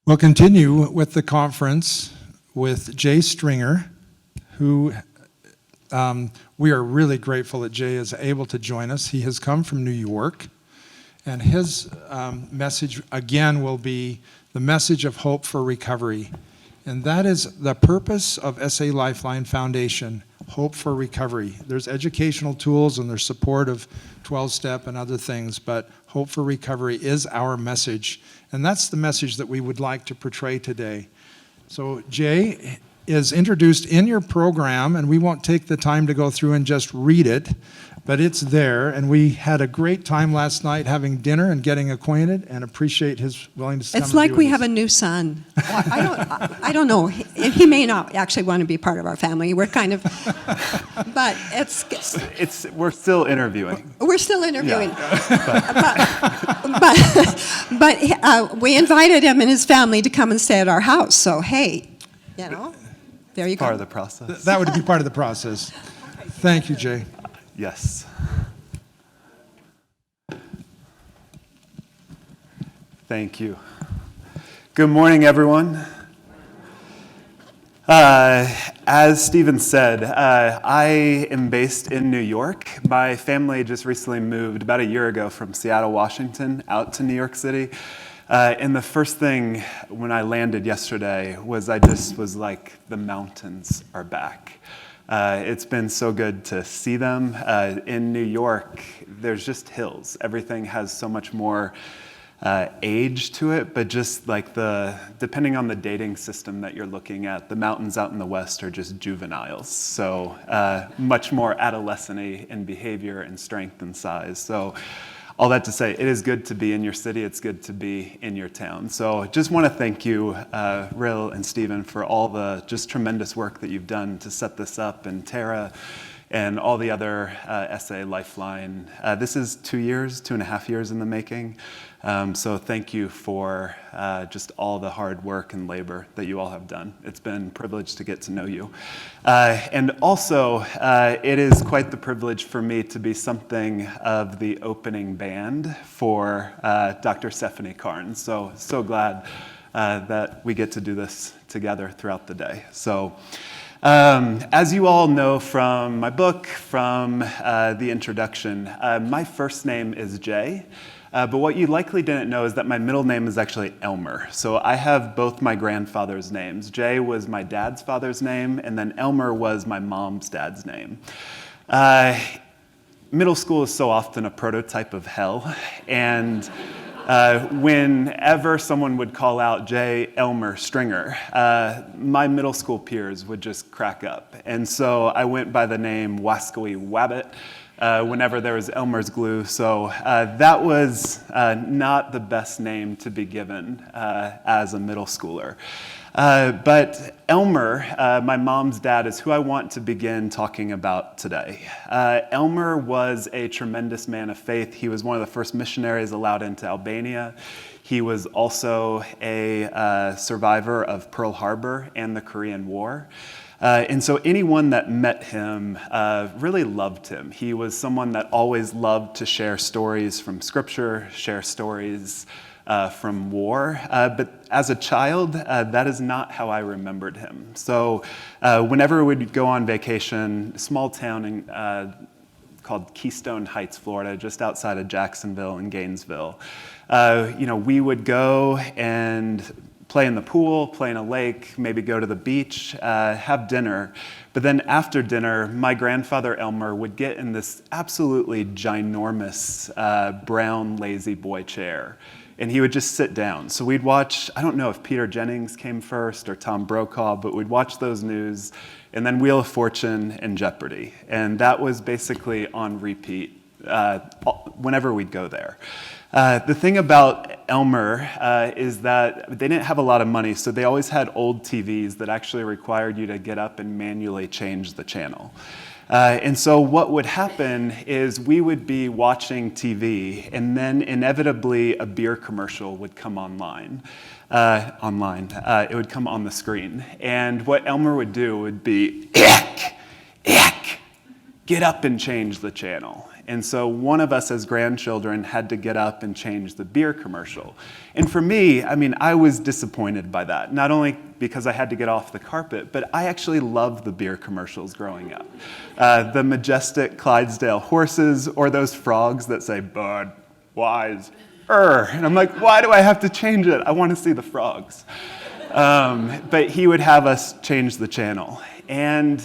We'll continue with the conference with Jay Stringer, who we are really grateful that Jay is able to join us. He has come from New York, and his message, again, will be the message of hope for recovery. And that is the purpose of SAlifeline Foundation, hope for recovery. There's educational tools and there's support of 12-step and other things, but hope for recovery is our message. And that's the message that we would like to portray today. So Jay is introduced in your program, and we won't take the time to go through and just read it, but it's there. And we had a great time last night having dinner and getting acquainted, and appreciate his willingness to come. It's like we have a new son. I don't know. He may not actually want to be part of our family. We're kind of, but we're still interviewing. We're still interviewing. Yeah. But we invited him and his family to come and stay at our house. So hey, there you go. Part of the process. That would be part of the process. Thank you, Jay. Yes. Thank you. Good morning, everyone. As Stephen said, I am based in New York. My family just recently moved about a year ago from Seattle, Washington, out to New York City. And the first thing when I landed yesterday was I just was like, the mountains are back. It's been so good to see them. In New York, there's just hills. Everything has so much more age to it, but just like depending on the dating system that you're looking at, the mountains out in the west are just juveniles. So much more adolescent-y in behavior and strength and size. So all that to say, it is good to be in your city. It's good to be in your town. So just want to thank you, Ril and Stephen, for all the just tremendous work that you've done to set this up, and Tara and all the other SAlifeline. This is 2.5 years in the making. So thank you for just all the hard work and labor that you all have done. It's been a privilege to get to know you. And also, it is quite the privilege for me to be something of the opening band for Dr. Stephanie Carnes. So glad that we get to do this together throughout the day. So. As you all know from my book, from the introduction, my first name is Jay, but what you likely didn't know is that my middle name is actually Elmer. So I have both my grandfather's names. Jay was my dad's father's name, and then Elmer was my mom's dad's name. Middle school is so often a prototype of hell, and whenever someone would call out Jay Elmer Stringer, my middle school peers would just crack up. And so I went by the name Wascoey Wabbit whenever there was Elmer's glue. So that was not the best name to be given as a middle schooler. But Elmer, my mom's dad, is who I want to begin talking about today. Elmer was a tremendous man of faith. He was one of the first missionaries allowed into Albania. He was also a survivor of Pearl Harbor and the Korean War. And so anyone that met him really loved him. He was someone that always loved to share stories from Scripture, share stories from war, but as a child, that is not how I remembered him. So whenever we'd go on vacation, a small town called Keystone Heights, Florida, just outside of Jacksonville and Gainesville, we would go and play in the pool, play in a lake, maybe go to the beach, have dinner. But then after dinner, my grandfather Elmer would get in this absolutely ginormous brown lazy boy chair, and he would just sit down. So we'd watch, I don't know if Peter Jennings came first or Tom Brokaw, but we'd watch those news, and then Wheel of Fortune and Jeopardy. And that was basically on repeat whenever we'd go there. The thing about Elmer is that they didn't have a lot of money, so they always had old TVs that actually required you to get up and manually change the channel. And so what would happen is we would be watching TV, and then inevitably a beer commercial would come online. It would come on the screen. And what Elmer would do would be, ick, ick, get up and change the channel. And so one of us as grandchildren had to get up and change the beer commercial. And for me, I was disappointed by that, not only because I had to get off the carpet, but I actually loved the beer commercials growing up. The majestic Clydesdale horses, or those frogs that say, Bud, Wise, and I'm like, why do I have to change it? I want to see the frogs. But he would have us change the channel. And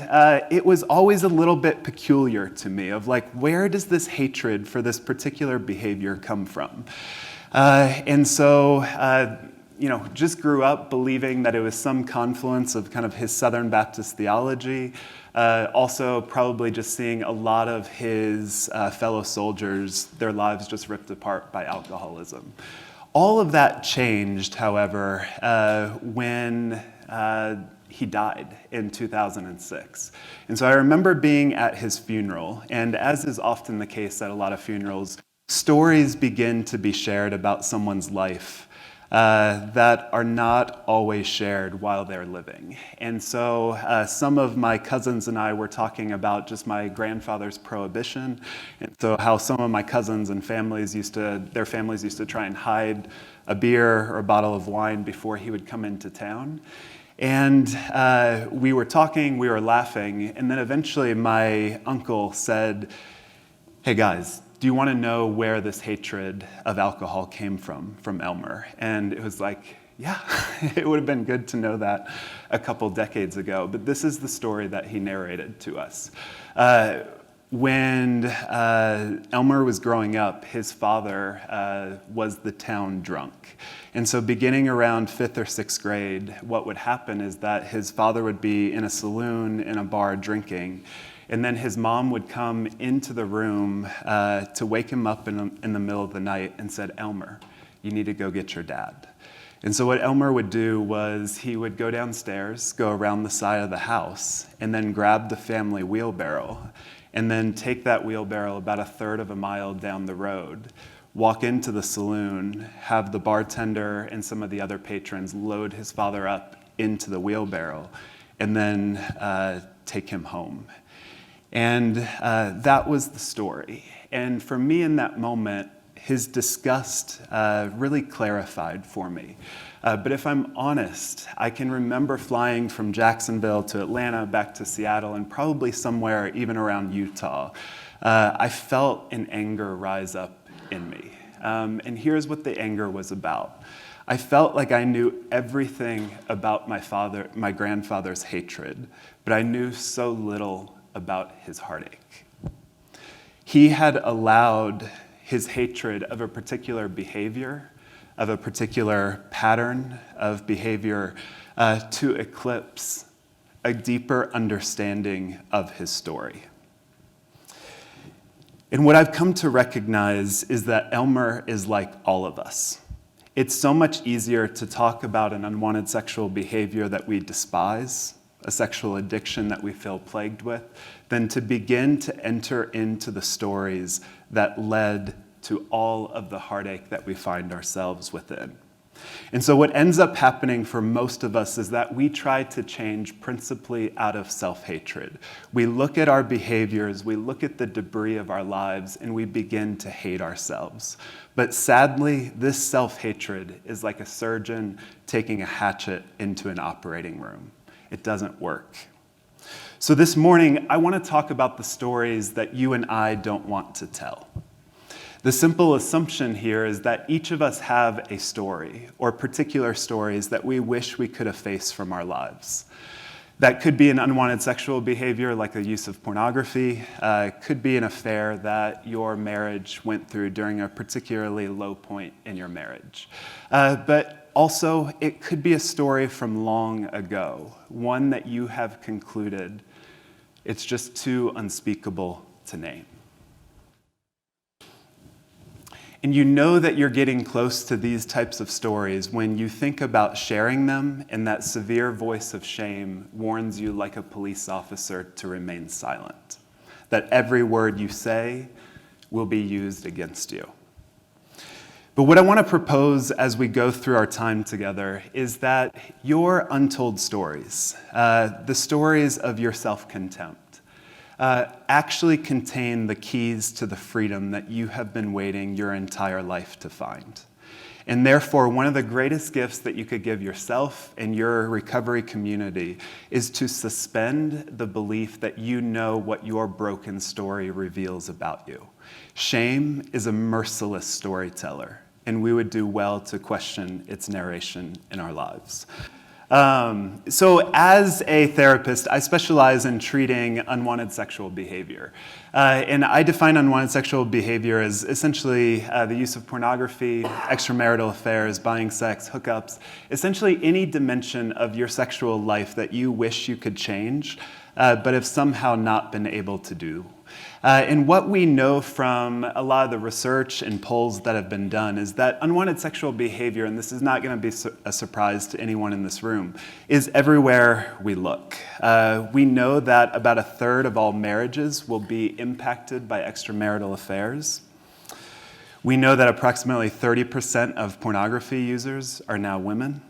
it was always a little bit peculiar to me of like, where does this hatred for this particular behavior come from? And so, just grew up believing that it was some confluence of kind of his Southern Baptist theology. Also, probably just seeing a lot of his fellow soldiers, their lives just ripped apart by alcoholism. All of that changed, however, when he died in 2006. And so I remember being at his funeral, and as is often the case at a lot of funerals, stories begin to be shared about someone's life that are not always shared while they're living. And so some of my cousins and I were talking about just my grandfather's prohibition, and so how some of my cousins and their families used to try and hide a beer or a bottle of wine before he would come into town. And we were talking, we were laughing, and then eventually my uncle said, hey guys, do you want to know where this hatred of alcohol came from Elmer? And it was like, yeah, it would have been good to know that a couple decades ago, but this is the story that he narrated to us. When Elmer was growing up, his father was the town drunk. And so beginning around 5th or 6th grade, what would happen is that his father would be in a saloon, in a bar drinking, and then his mom would come into the room to wake him up in the middle of the night and said, Elmer, you need to go get your dad. And so what Elmer would do was he would go downstairs, go around the side of the house, and then grab the family wheelbarrow, and then take that wheelbarrow about 1/3 of a mile down the road, walk into the saloon, have the bartender and some of the other patrons load his father up into the wheelbarrow, and then take him home. And that was the story. And for me in that moment, his disgust really clarified for me. But if I'm honest, I can remember flying from Jacksonville to Atlanta, back to Seattle, and probably somewhere even around Utah. I felt an anger rise up in me. And here's what the anger was about. I felt like I knew everything about my grandfather's hatred, but I knew so little about his heartache. He had allowed his hatred of a particular behavior, of a particular pattern of behavior, to eclipse a deeper understanding of his story. And what I've come to recognize is that Elmer is like all of us. It's so much easier to talk about an unwanted sexual behavior that we despise, a sexual addiction that we feel plagued with, than to begin to enter into the stories that led to all of the heartache that we find ourselves within. And so what ends up happening for most of us is that we try to change principally out of self-hatred. We look at our behaviors, we look at the debris of our lives, and we begin to hate ourselves. But sadly, this self-hatred is like a surgeon taking a hatchet into an operating room. It doesn't work. So this morning, I want to talk about the stories that you and I don't want to tell. The simple assumption here is that each of us have a story or particular stories that we wish we could efface from our lives. That could be an unwanted sexual behavior like the use of pornography. It could be an affair that your marriage went through during a particularly low point in your marriage. But also, it could be a story from long ago, one that you have concluded it's just too unspeakable to name. And you know that you're getting close to these types of stories when you think about sharing them and that severe voice of shame warns you like a police officer to remain silent, that every word you say will be used against you. But what I want to propose as we go through our time together is that your untold stories, the stories of your self-contempt, actually contain the keys to the freedom that you have been waiting your entire life to find. And therefore, one of the greatest gifts that you could give yourself and your recovery community is to suspend the belief that you know what your broken story reveals about you. Shame is a merciless storyteller, and we would do well to question its narration in our lives. So as a therapist, I specialize in treating unwanted sexual behavior. And I define unwanted sexual behavior as essentially the use of pornography, extramarital affairs, buying sex, hookups, essentially any dimension of your sexual life that you wish you could change, but have somehow not been able to do. And what we know from a lot of the research and polls that have been done is that unwanted sexual behavior, and this is not going to be a surprise to anyone in this room, is everywhere we look. We know that about a third of all marriages will be impacted by extramarital affairs. We know that approximately 30% of pornography users are now women.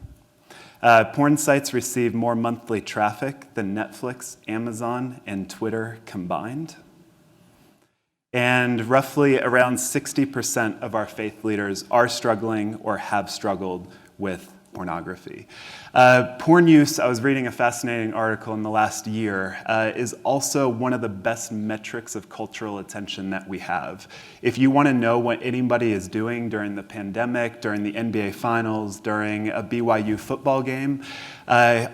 Porn sites receive more monthly traffic than Netflix, Amazon, and Twitter combined. And roughly around 60% of our faith leaders are struggling or have struggled with pornography. Porn use, I was reading a fascinating article in the last year, is also one of the best metrics of cultural attention that we have. If you want to know what anybody is doing during the pandemic, during the NBA Finals, during a BYU football game,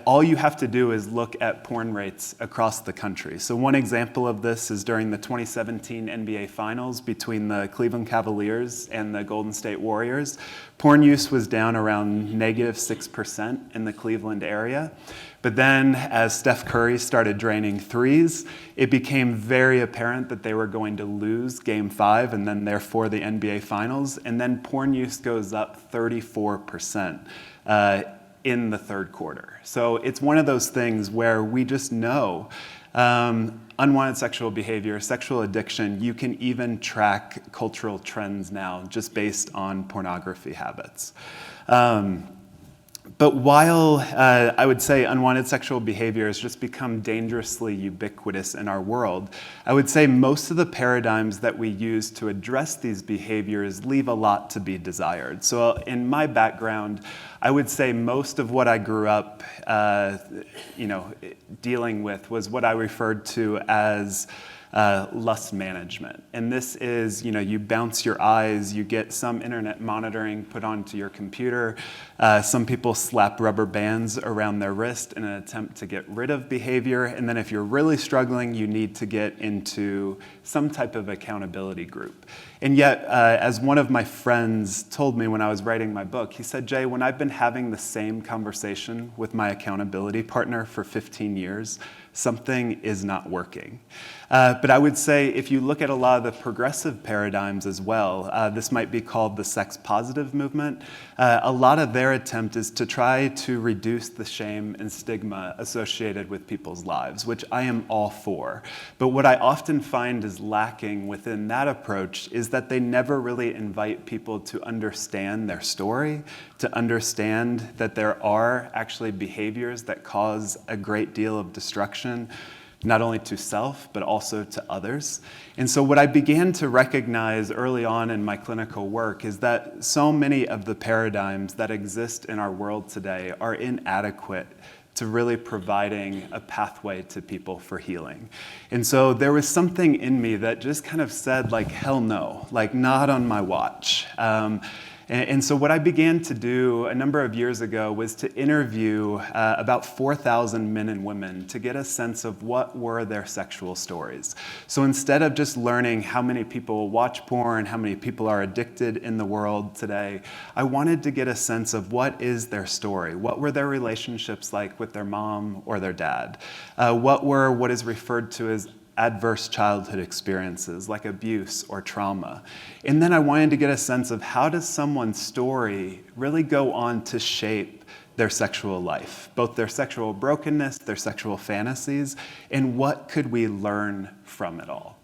all you have to do is look at porn rates across the country. So one example of this is during the 2017 NBA Finals between the Cleveland Cavaliers and the Golden State Warriors. Porn use was down around -6% in the Cleveland area. But then as Steph Curry started draining threes, it became very apparent that they were going to lose Game 5 and then therefore the NBA Finals. And then porn use goes up 34% in the third quarter. So it's one of those things where we just know unwanted sexual behavior, sexual addiction, you can even track cultural trends now just based on pornography habits. But while I would say unwanted sexual behavior has just become dangerously ubiquitous in our world, I would say most of the paradigms that we use to address these behaviors leave a lot to be desired. So in my background, I would say most of what I grew up dealing with was what I referred to as lust management. And this is, you bounce your eyes, you get some internet monitoring put onto your computer. Some people slap rubber bands around their wrist in an attempt to get rid of behavior. And then if you're really struggling, you need to get into some type of accountability group. And yet, as one of my friends told me when I was writing my book, he said, Jay, when I've been having the same conversation with my accountability partner for 15 years, something is not working. But I would say if you look at a lot of the progressive paradigms as well, this might be called the sex positive movement. A lot of their attempt is to try to reduce the shame and stigma associated with people's lives, which I am all for. But what I often find is lacking within that approach is that they never really invite people to understand their story, to understand that there are actually behaviors that cause a great deal of destruction, not only to self, but also to others. And so what I began to recognize early on in my clinical work is that so many of the paradigms that exist in our world today are inadequate to really providing a pathway to people for healing. And so there was something in me that just kind of said, like, hell no, like, not on my watch. And so what I began to do a number of years ago was to interview about 4,000 men and women to get a sense of what were their sexual stories. So instead of just learning how many people watch porn, how many people are addicted in the world today, I wanted to get a sense of what is their story. What were their relationships like with their mom or their dad? What is referred to as adverse childhood experiences like abuse or trauma. And then I wanted to get a sense of how does someone's story really go on to shape their sexual life, both their sexual brokenness, their sexual fantasies, and what could we learn from it all?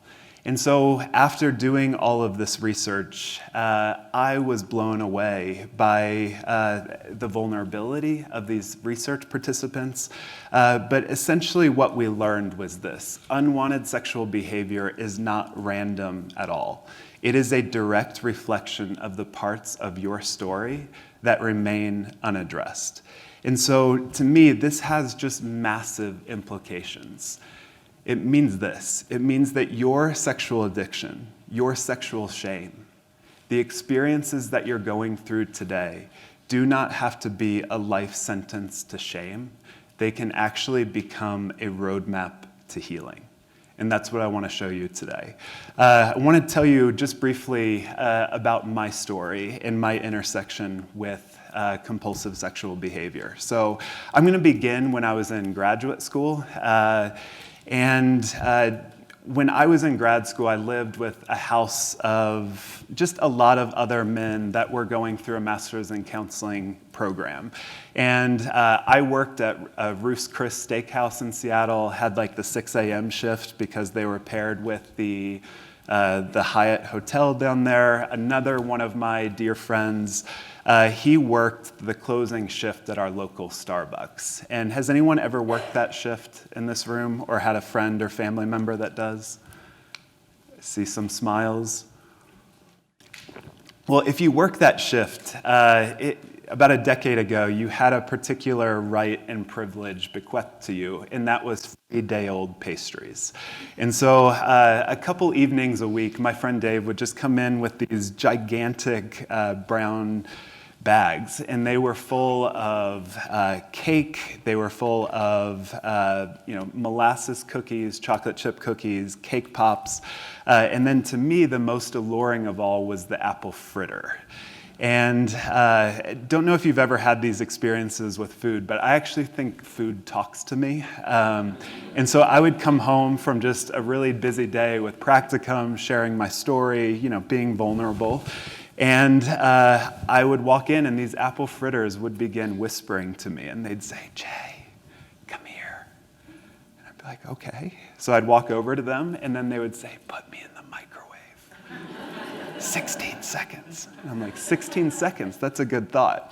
And so after doing all of this research, I was blown away by the vulnerability of these research participants. But essentially what we learned was this: unwanted sexual behavior is not random at all. It is a direct reflection of the parts of your story that remain unaddressed. And so to me, this has just massive implications. It means this: it means that your sexual addiction, your sexual shame, the experiences that you're going through today do not have to be a life sentence to shame. They can actually become a roadmap to healing. And that's what I want to show you today. I want to tell you just briefly about my story and my intersection with compulsive sexual behavior. So I'm going to begin when I was in graduate school. When I was in grad school, I lived with a house of just a lot of other men that were going through a master's in counseling program. And I worked at Roost Chris Steakhouse in Seattle, had like the 6 a.m. shift because they were paired with the Hyatt Hotel down there. Another one of my dear friends, he worked the closing shift at our local Starbucks. And has anyone ever worked that shift in this room or had a friend or family member that does? I see some smiles. Well, if you work that shift, about a decade ago, you had a particular right and privilege bequeathed to you, and that was free day-old pastries. And so a couple evenings a week, my friend Dave would just come in with these gigantic brown bags, and they were full of cake, they were full of molasses cookies, chocolate chip cookies, cake pops, and then to me, the most alluring of all was the apple fritter. And don't know if you've ever had these experiences with food, but I actually think food talks to me. And so I would come home from just a really busy day with practicum, sharing my story, being vulnerable. And I would walk in and these apple fritters would begin whispering to me and they'd say, "Jay, come here." And I'd be like, "Okay." So I'd walk over to them and then they would say, "Put me in the microwave." 16 seconds. And I'm like, 16 seconds, that's a good thought.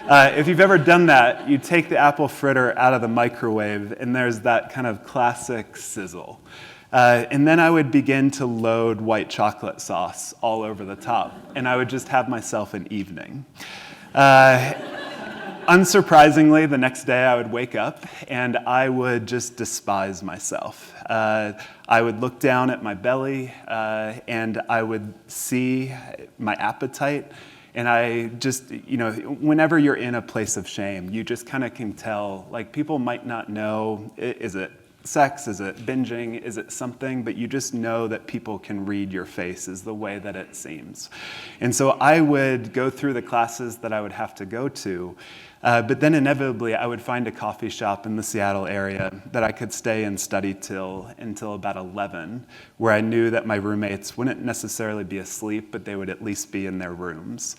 If you've ever done that, you take the apple fritter out of the microwave and there's that kind of classic sizzle. And then I would begin to load white chocolate sauce all over the top, and I would just have myself an evening. Unsurprisingly, the next day I would wake up and I would just despise myself. I would look down at my belly and I would see my appetite. And I just, whenever you're in a place of shame, you just kind of can tell, like, people might not know, is it sex, is it binging, is it something, but you just know that people can read your face is the way that it seems. And so I would go through the classes that I would have to go to, but then inevitably I would find a coffee shop in the Seattle area that I could stay and study until about 11, where I knew that my roommates wouldn't necessarily be asleep, but they would at least be in their rooms.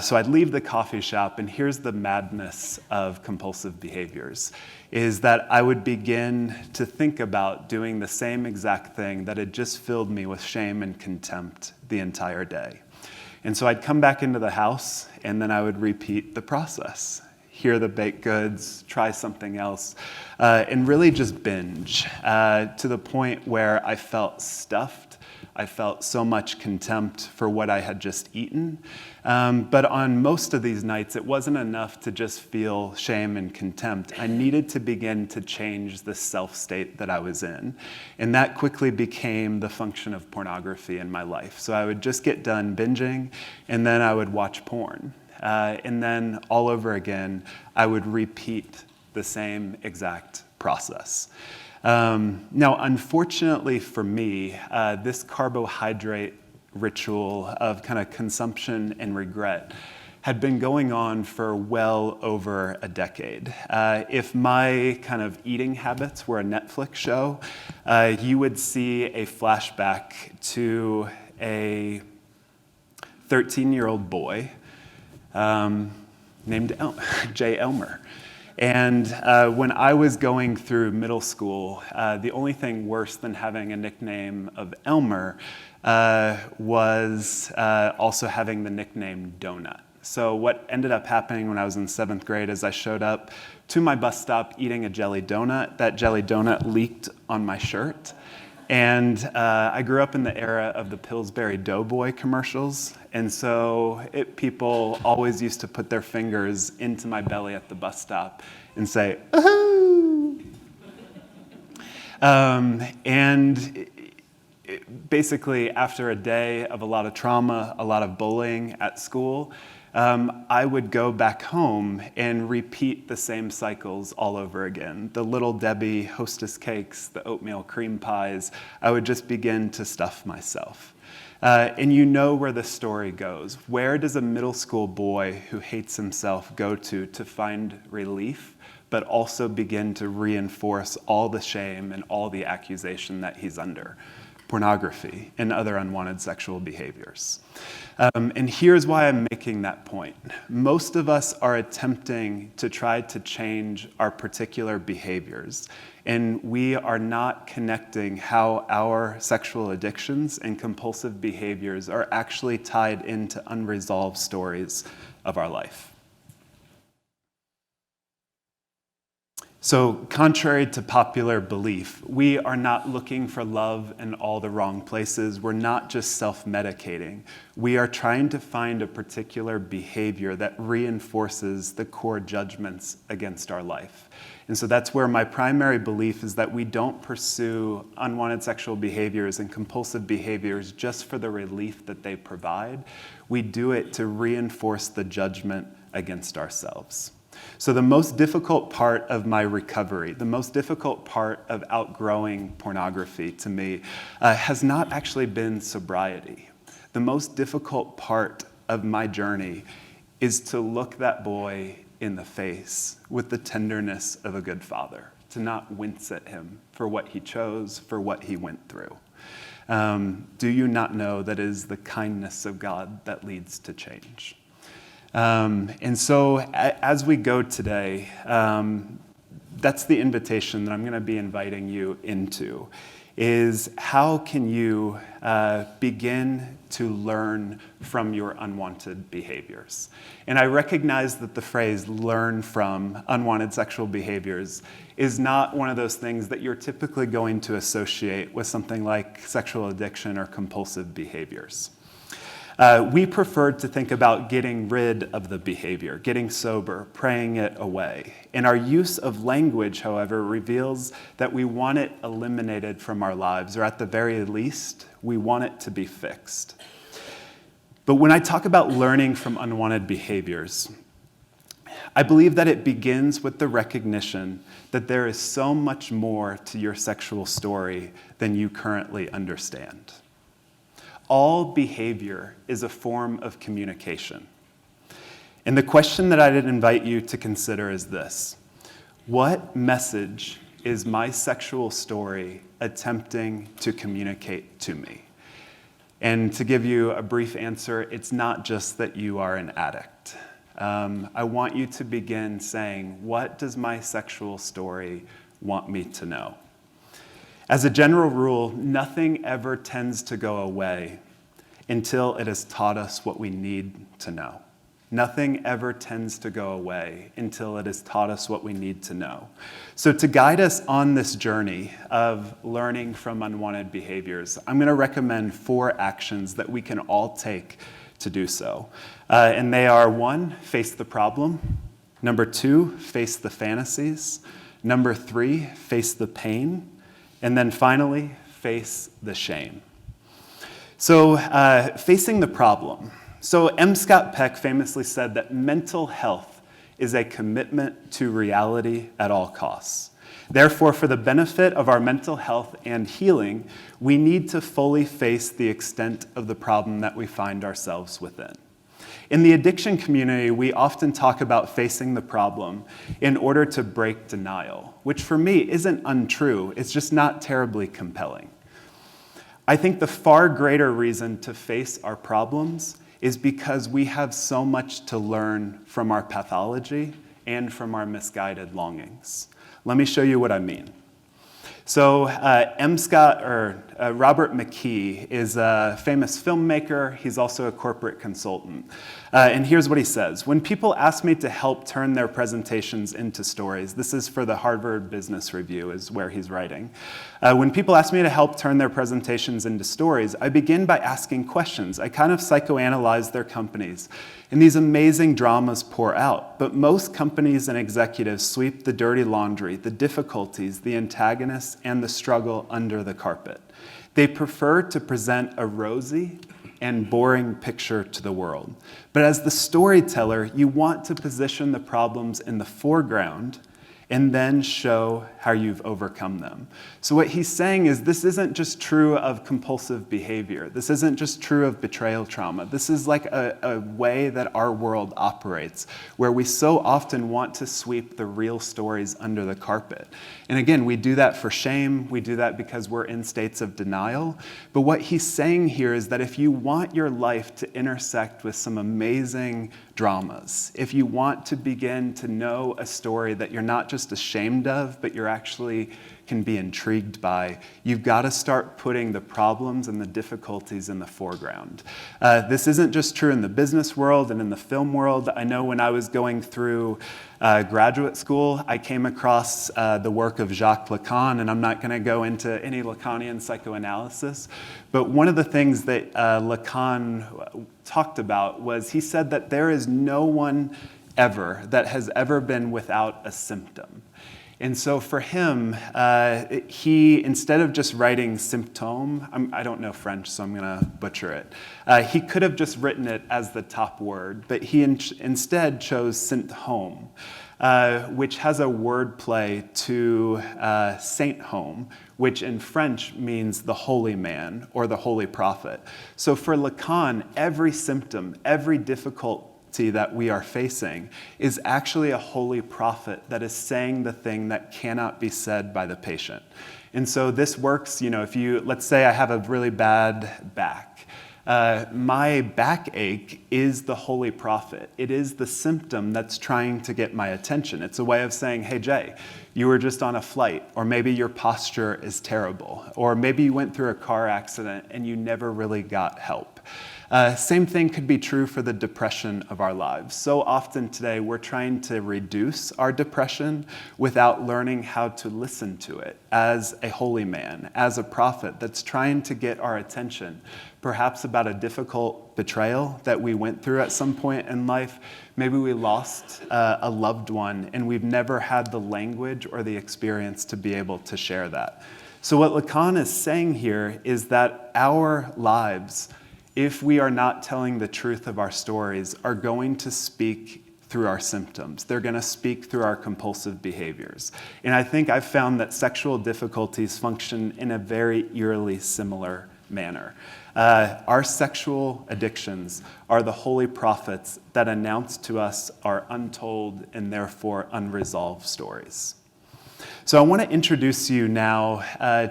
So I'd leave the coffee shop, and here's the madness of compulsive behaviors, is that I would begin to think about doing the same exact thing that had just filled me with shame and contempt the entire day. And so I'd come back into the house, and then I would repeat the process. Hear the baked goods, try something else, and really just binge to the point where I felt stuffed. I felt so much contempt for what I had just eaten. But on most of these nights, it wasn't enough to just feel shame and contempt. I needed to begin to change the self-state that I was in. And that quickly became the function of pornography in my life. So I would just get done binging, and then I would watch porn. And then all over again, I would repeat the same exact process. Now, unfortunately for me, this carbohydrate ritual of kind of consumption and regret had been going on for well over a decade. If my kind of eating habits were a Netflix show, you would see a flashback to a 13-year-old boy named Jay Elmer. And when I was going through middle school, the only thing worse than having a nickname of Elmer was also having the nickname Donut. So what ended up happening when I was in 7th grade is I showed up to my bus stop eating a jelly donut. That jelly donut leaked on my shirt. And I grew up in the era of the Pillsbury Doughboy commercials. And so people always used to put their fingers into my belly at the bus stop and say, "Ooh!" Basically, after a day of a lot of trauma, a lot of bullying at school, I would go back home and repeat the same cycles all over again. The Little Debbie Hostess cakes, the oatmeal cream pies, I would just begin to stuff myself. And you know where the story goes. Where does a middle school boy who hates himself go to find relief, but also begin to reinforce all the shame and all the accusation that he's under? Pornography and other unwanted sexual behaviors. And here's why I'm making that point. Most of us are attempting to try to change our particular behaviors, and we are not connecting how our sexual addictions and compulsive behaviors are actually tied into unresolved stories of our life. So, contrary to popular belief, we are not looking for love in all the wrong places. We're not just self-medicating. We are trying to find a particular behavior that reinforces the core judgments against our life. And so that's where my primary belief is that we don't pursue unwanted sexual behaviors and compulsive behaviors just for the relief that they provide. We do it to reinforce the judgment against ourselves. So the most difficult part of my recovery, the most difficult part of outgrowing pornography to me, has not actually been sobriety. The most difficult part of my journey is to look that boy in the face with the tenderness of a good father, to not wince at him for what he chose, for what he went through. Do you not know that it is the kindness of God that leads to change? And so as we go today, that's the invitation that I'm going to be inviting you into, is how can you begin to learn from your unwanted behaviors? And I recognize that the phrase learn from unwanted sexual behaviors is not one of those things that you're typically going to associate with something like sexual addiction or compulsive behaviors. We prefer to think about getting rid of the behavior, getting sober, praying it away. And our use of language, however, reveals that we want it eliminated from our lives, or at the very least, we want it to be fixed. But when I talk about learning from unwanted behaviors, I believe that it begins with the recognition that there is so much more to your sexual story than you currently understand. All behavior is a form of communication. And the question that I'd invite you to consider is this: what message is my sexual story attempting to communicate to me? And to give you a brief answer, it's not just that you are an addict. I want you to begin saying, what does my sexual story want me to know? As a general rule, nothing ever tends to go away until it has taught us what we need to know. Nothing ever tends to go away until it has taught us what we need to know. So to guide us on this journey of learning from unwanted behaviors, I'm going to recommend 4 actions that we can all take to do so. And they are: 1, face the problem. Number 2, face the fantasies. Number 3, face the pain. And then finally, face the shame. So, facing the problem. So, M. Scott Peck famously said that mental health is a commitment to reality at all costs. Therefore, for the benefit of our mental health and healing, we need to fully face the extent of the problem that we find ourselves within. In the addiction community, we often talk about facing the problem in order to break denial, which for me isn't untrue, it's just not terribly compelling. I think the far greater reason to face our problems is because we have so much to learn from our pathology and from our misguided longings. Let me show you what I mean. So Robert McKee is a famous filmmaker. He's also a corporate consultant. And here's what he says. When people ask me to help turn their presentations into stories, this is for the Harvard Business Review is where he's writing. When people ask me to help turn their presentations into stories, I begin by asking questions. I kind of psychoanalyze their companies. And these amazing dramas pour out. But most companies and executives sweep the dirty laundry, the difficulties, the antagonists, and the struggle under the carpet. They prefer to present a rosy and boring picture to the world. But as the storyteller, you want to position the problems in the foreground and then show how you've overcome them. So what he's saying is this isn't just true of compulsive behavior. This isn't just true of betrayal trauma. This is like a way that our world operates, where we so often want to sweep the real stories under the carpet. And again, we do that for shame. We do that because we're in states of denial. But what he's saying here is that if you want your life to intersect with some amazing dramas, if you want to begin to know a story that you're not just ashamed of, but you're actually can be intrigued by, you've got to start putting the problems and the difficulties in the foreground. This isn't just true in the business world and in the film world. I know when I was going through graduate school, I came across the work of Jacques Lacan, and I'm not going to go into any Lacanian psychoanalysis, but one of the things that Lacan talked about was he said that there is no one ever that has ever been without a symptom. And so for him, he, instead of just writing symptôme, I don't know French, so I'm going to butcher it. He could have just written it as the top word, but he instead chose symptôme, which has a word play to saint home, which in French means the holy man or the holy prophet. So for Lacan, every symptom, every difficult that we are facing is actually a holy prophet that is saying the thing that cannot be said by the patient. And so this works, if you, let's say I have a really bad back. My backache is the holy prophet. It is the symptom that's trying to get my attention. It's a way of saying, hey, Jay, you were just on a flight, or maybe your posture is terrible, or maybe you went through a car accident and you never really got help. Same thing could be true for the depression of our lives. So often today, we're trying to reduce our depression without learning how to listen to it as a holy man, as a prophet that's trying to get our attention, perhaps about a difficult betrayal that we went through at some point in life. Maybe we lost a loved one, and we've never had the language or the experience to be able to share that. So what Lacan is saying here is that our lives, if we are not telling the truth of our stories, are going to speak through our symptoms. They're going to speak through our compulsive behaviors. And I think I've found that sexual difficulties function in a very eerily similar manner. Our sexual addictions are the holy prophets that announce to us our untold and therefore unresolved stories. So I want to introduce you now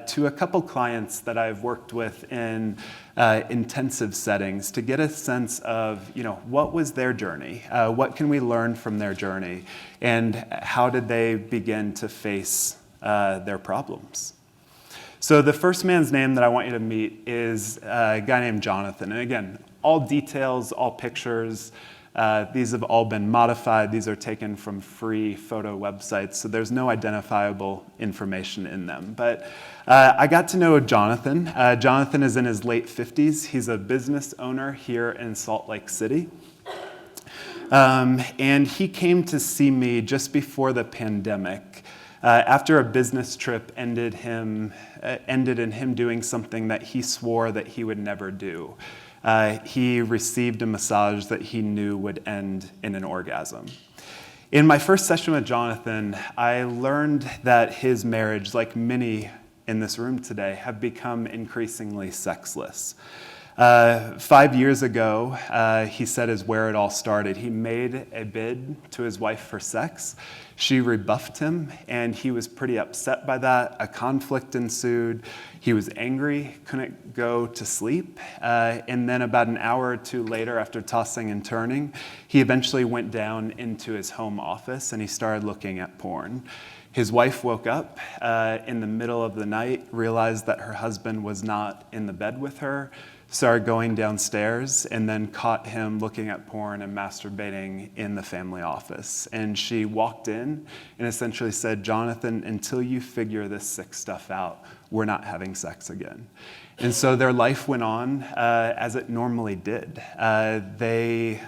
to a couple clients that I've worked with in intensive settings to get a sense of, what was their journey? What can we learn from their journey? And how did they begin to face their problems? So the first man's name that I want you to meet is a guy named Jonathan. And again, all details, all pictures, these have all been modified. These are taken from free photo websites, so there's no identifiable information in them. But I got to know Jonathan. Jonathan is in his late 50s. He's a business owner here in Salt Lake City. And he came to see me just before the pandemic, after a business trip ended in him doing something that he swore that he would never do. He received a massage that he knew would end in an orgasm. In my first session with Jonathan, I learned that his marriage, like many in this room today, have become increasingly sexless. 5 years ago, he said, is where it all started. He made a bid to his wife for sex. She rebuffed him, and he was pretty upset by that. A conflict ensued. He was angry, couldn't go to sleep. And then about an hour or two later, after tossing and turning, he eventually went down into his home office, and he started looking at porn. His wife woke up in the middle of the night, realized that her husband was not in the bed with her, started going downstairs, and then caught him looking at porn and masturbating in the family office. And she walked in and essentially said, "Jonathan, until you figure this sick stuff out, we're not having sex again." And so their life went on as it normally did. They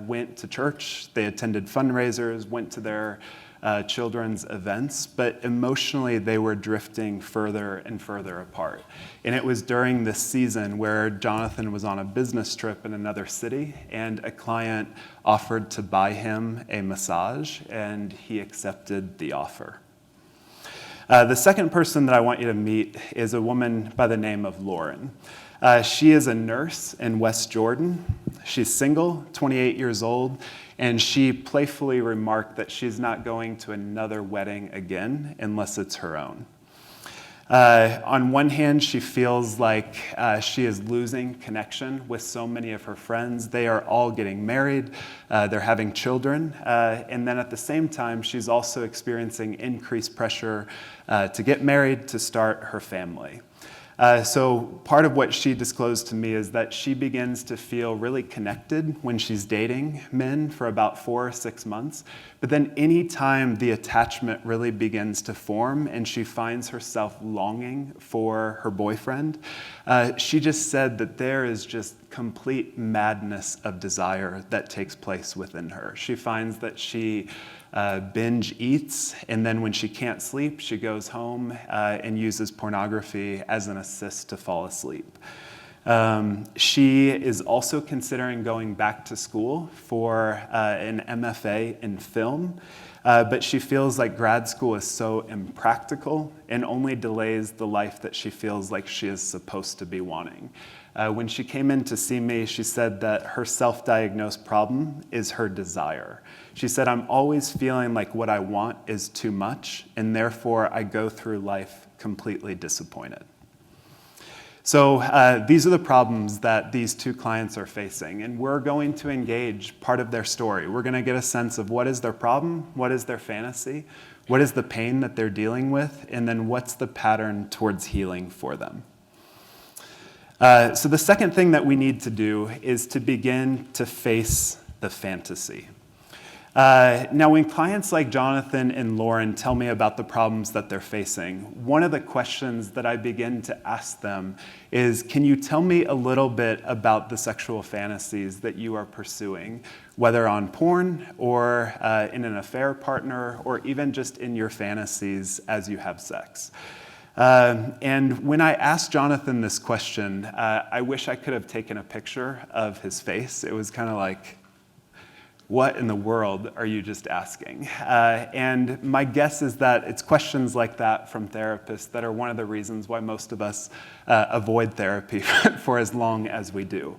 went to church, they attended fundraisers, went to their children's events, but emotionally they were drifting further and further apart. And it was during this season where Jonathan was on a business trip in another city, and a client offered to buy him a massage, and he accepted the offer. The second person that I want you to meet is a woman by the name of Lauren. She is a nurse in West Jordan. She's single, 28 years old, and she playfully remarked that she's not going to another wedding again unless it's her own. On one hand, she feels like she is losing connection with so many of her friends. They are all getting married, they're having children, and then at the same time, she's also experiencing increased pressure to get married, to start her family. So part of what she disclosed to me is that she begins to feel really connected when she's dating men for about 4 or 6 months. But then any time the attachment really begins to form and she finds herself longing for her boyfriend, she just said that there is just complete madness of desire that takes place within her. She finds that she binge eats, and then when she can't sleep, she goes home and uses pornography as an assist to fall asleep. She is also considering going back to school for an MFA in film, but she feels like grad school is so impractical and only delays the life that she feels like she is supposed to be wanting. When she came in to see me, she said that her self-diagnosed problem is her desire. She said, "I'm always feeling like what I want is too much, and therefore I go through life completely disappointed." So these are the problems that these two clients are facing, and we're going to engage part of their story. We're going to get a sense of what is their problem, what is their fantasy, what is the pain that they're dealing with, and then what's the pattern towards healing for them. So the second thing that we need to do is to begin to face the fantasy. Now, when clients like Jonathan and Lauren tell me about the problems that they're facing, one of the questions that I begin to ask them is, can you tell me a little bit about the sexual fantasies that you are pursuing, whether on porn or in an affair partner, or even just in your fantasies as you have sex? And when I asked Jonathan this question, I wish I could have taken a picture of his face. It was kind of like, what in the world are you just asking? And my guess is that it's questions like that from therapists that are one of the reasons why most of us avoid therapy for as long as we do.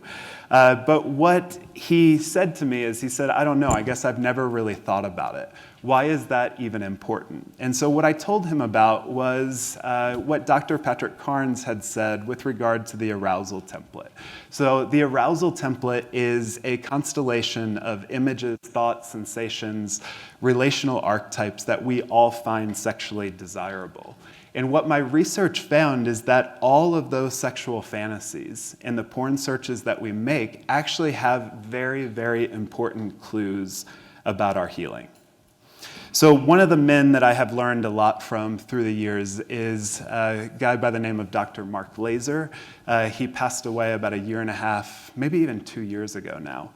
But what he said to me is, he said, "I don't know, I guess I've never really thought about it. Why is that even important?" And so what I told him about was what Dr. Patrick Carnes had said with regard to the arousal template. So the arousal template is a constellation of images, thoughts, sensations, relational archetypes that we all find sexually desirable. And what my research found is that all of those sexual fantasies and the porn searches that we make actually have very, very important clues about our healing. So one of the men that I have learned a lot from through the years is a guy by the name of Dr. Mark Laser. He passed away about 1.5 years, maybe even 2 years ago now.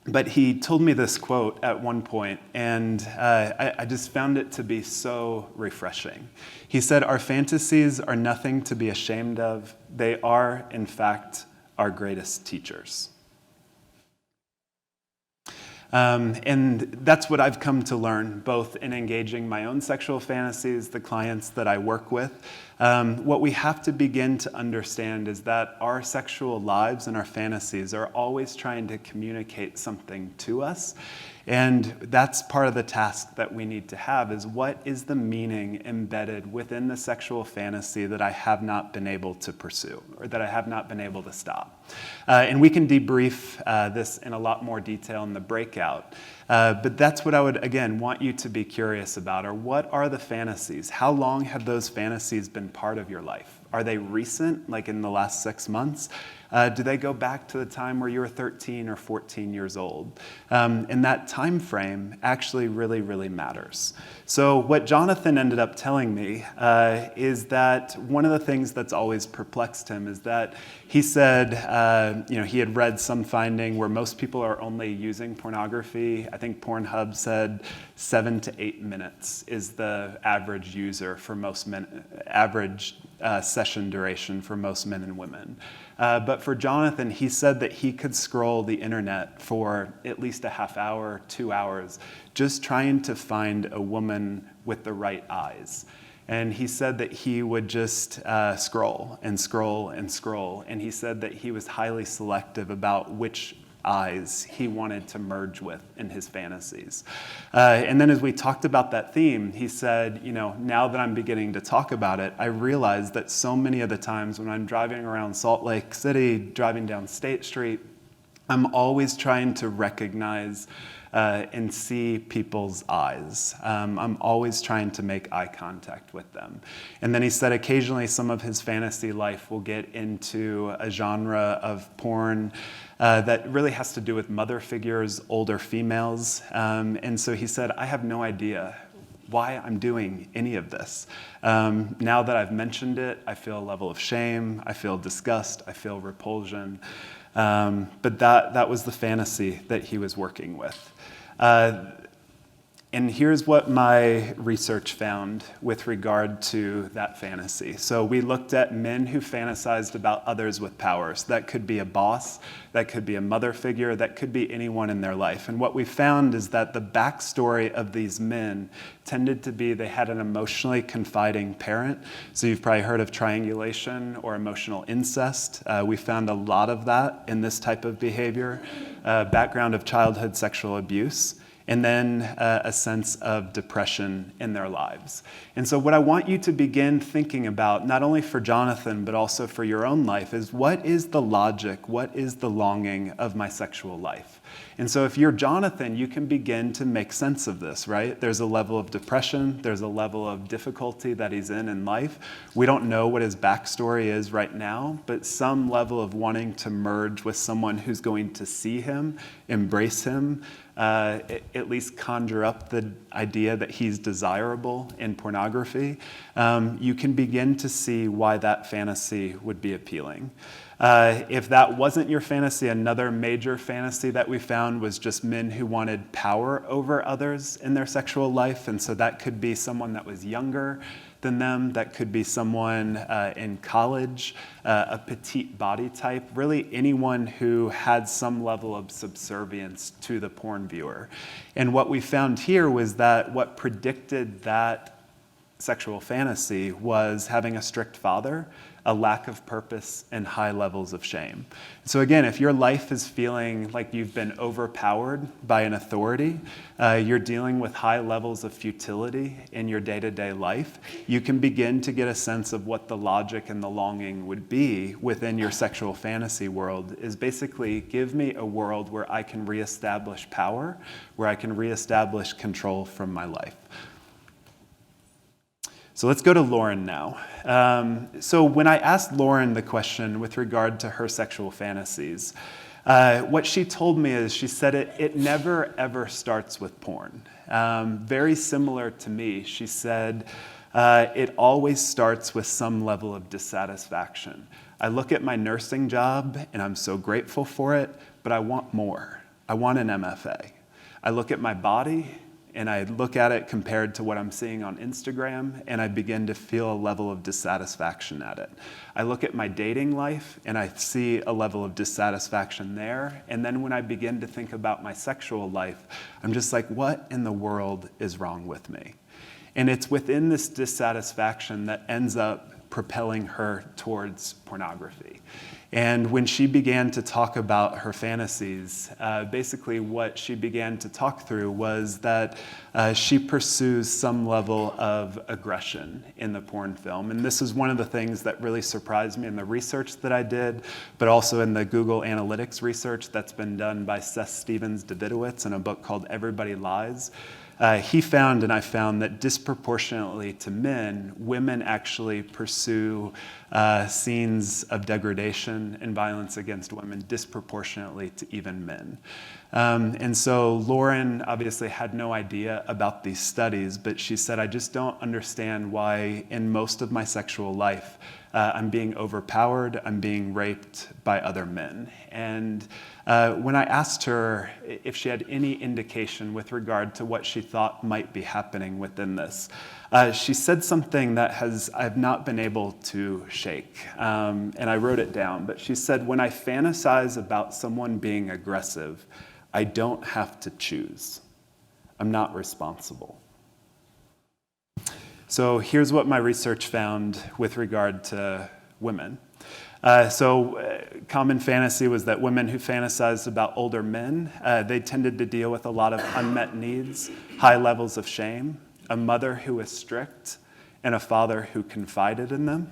But he told me this quote at one point, and I just found it to be so refreshing. He said, "Our fantasies are nothing to be ashamed of. They are, in fact, our greatest teachers." And that's what I've come to learn, both in engaging my own sexual fantasies, the clients that I work with. What we have to begin to understand is that our sexual lives and our fantasies are always trying to communicate something to us. And that's part of the task that we need to have, is what is the meaning embedded within the sexual fantasy that I have not been able to pursue, or that I have not been able to stop. And we can debrief this in a lot more detail in the breakout. But that's what I would, again, want you to be curious about, or what are the fantasies? How long have those fantasies been part of your life? Are they recent, like in the last 6 months? Do they go back to the time where you were 13 or 14 years old? And that time frame actually really, really matters. So what Jonathan ended up telling me is that one of the things that's always perplexed him is that he said, he had read some finding where most people are only using pornography. I think Pornhub said 7 to 8 minutes is the average user for most men, average session duration for most men and women. But for Jonathan, he said that he could scroll the internet for at least a half hour, 2 hours, just trying to find a woman with the right eyes. And he said that he would just scroll and scroll and scroll. And he said that he was highly selective about which eyes he wanted to merge with in his fantasies. And then as we talked about that theme, he said, now that I'm beginning to talk about it, I realize that so many of the times when I'm driving around Salt Lake City, driving down State Street, I'm always trying to recognize and see people's eyes. I'm always trying to make eye contact with them. And then he said occasionally some of his fantasy life will get into a genre of porn that really has to do with mother figures, older females. And so he said, I have no idea why I'm doing any of this. Now that I've mentioned it, I feel a level of shame, I feel disgust, I feel repulsion. But that was the fantasy that he was working with. And here's what my research found with regard to that fantasy. So we looked at men who fantasized about others with powers. That could be a boss, that could be a mother figure, that could be anyone in their life. And what we found is that the backstory of these men tended to be they had an emotionally confiding parent. So you've probably heard of triangulation or emotional incest. We found a lot of that in this type of behavior. Background of childhood sexual abuse. And then a sense of depression in their lives. And so what I want you to begin thinking about, not only for Jonathan, but also for your own life, is what is the logic, what is the longing of my sexual life? And so if you're Jonathan, you can begin to make sense of this, right? There's a level of depression, there's a level of difficulty that he's in life. We don't know what his backstory is right now, but some level of wanting to merge with someone who's going to see him, embrace him, at least conjure up the idea that he's desirable in pornography, you can begin to see why that fantasy would be appealing. If that wasn't your fantasy, another major fantasy that we found was just men who wanted power over others in their sexual life. And so that could be someone that was younger than them. That could be someone in college, a petite body type, really anyone who had some level of subservience to the porn viewer. And what we found here was that what predicted that sexual fantasy was having a strict father, a lack of purpose, and high levels of shame. So again, if your life is feeling like you've been overpowered by an authority, you're dealing with high levels of futility in your day-to-day life, you can begin to get a sense of what the logic and the longing would be within your sexual fantasy world, is basically give me a world where I can reestablish power, where I can reestablish control from my life. So let's go to Lauren now. So when I asked Lauren the question with regard to her sexual fantasies, what she told me is, she said it never ever starts with porn. Very similar to me, she said it always starts with some level of dissatisfaction. I look at my nursing job and I'm so grateful for it, but I want more. I want an MFA. I look at my body and I look at it compared to what I'm seeing on Instagram, and I begin to feel a level of dissatisfaction at it. I look at my dating life, and I see a level of dissatisfaction there. And then when I begin to think about my sexual life, I'm just like, what in the world is wrong with me? And it's within this dissatisfaction that ends up propelling her towards pornography. And when she began to talk about her fantasies, basically what she began to talk through was that she pursues some level of aggression in the porn film. And this is one of the things that really surprised me in the research that I did, but also in the Google Analytics research that's been done by Seth Stevens-Davidowitz in a book called Everybody Lies. He found, and I found, that disproportionately to men, women actually pursue scenes of degradation and violence against women disproportionately to even men. And so Lauren obviously had no idea about these studies, but she said, I just don't understand why in most of my sexual life, I'm being overpowered, I'm being raped by other men. And when I asked her if she had any indication with regard to what she thought might be happening within this, she said something that I've not been able to shake, and I wrote it down. But she said, when I fantasize about someone being aggressive, I don't have to choose. I'm not responsible. So here's what my research found with regard to women. Common fantasy was that women who fantasized about older men, they tended to deal with a lot of unmet needs, high levels of shame, a mother who was strict, and a father who confided in them.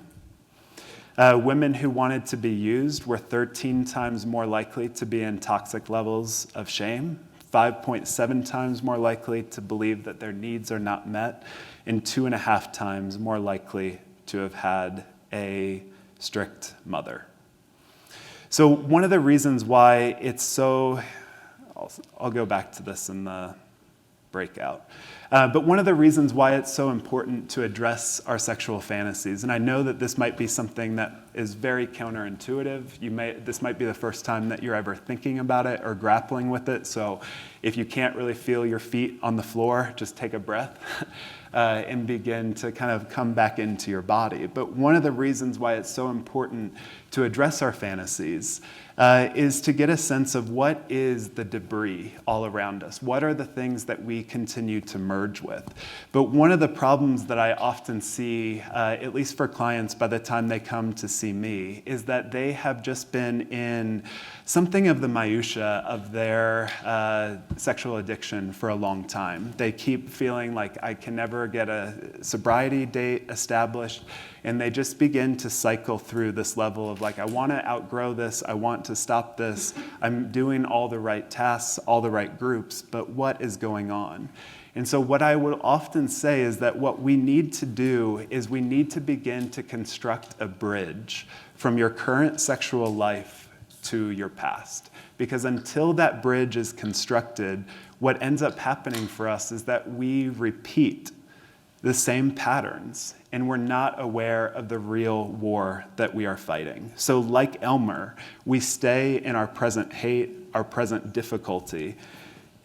Women who wanted to be used were 13 times more likely to be in toxic levels of shame, 5.7 times more likely to believe that their needs are not met, and 2.5 times more likely to have had a strict mother. So one of the reasons why it's so, I'll go back to this in the breakout. But one of the reasons why it's so important to address our sexual fantasies, and I know that this might be something that is very counterintuitive. This might be the first time that you're ever thinking about it or grappling with it. So if you can't really feel your feet on the floor, just take a breath and begin to kind of come back into your body. But one of the reasons why it's so important to address our fantasies is to get a sense of what is the debris all around us. What are the things that we continue to merge with? But one of the problems that I often see, at least for clients by the time they come to see me, is that they have just been in something of the minutia of their sexual addiction for a long time. They keep feeling like I can never get a sobriety date established, and they just begin to cycle through this level of like, I want to outgrow this, I want to stop this, I'm doing all the right tasks, all the right groups, but what is going on? And so what I would often say is that what we need to do is we need to begin to construct a bridge from your current sexual life to your past. Because until that bridge is constructed, what ends up happening for us is that we repeat the same patterns, and we're not aware of the real war that we are fighting. So like Elmer, we stay in our present hate, our present difficulty,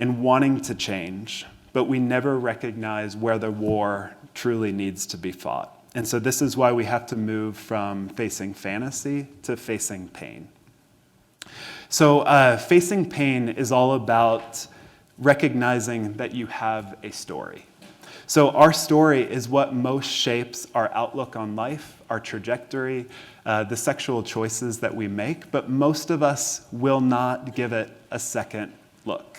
in wanting to change, but we never recognize where the war truly needs to be fought. And so this is why we have to move from facing fantasy to facing pain. So facing pain is all about recognizing that you have a story. So our story is what most shapes our outlook on life, our trajectory, the sexual choices that we make, but most of us will not give it a second look.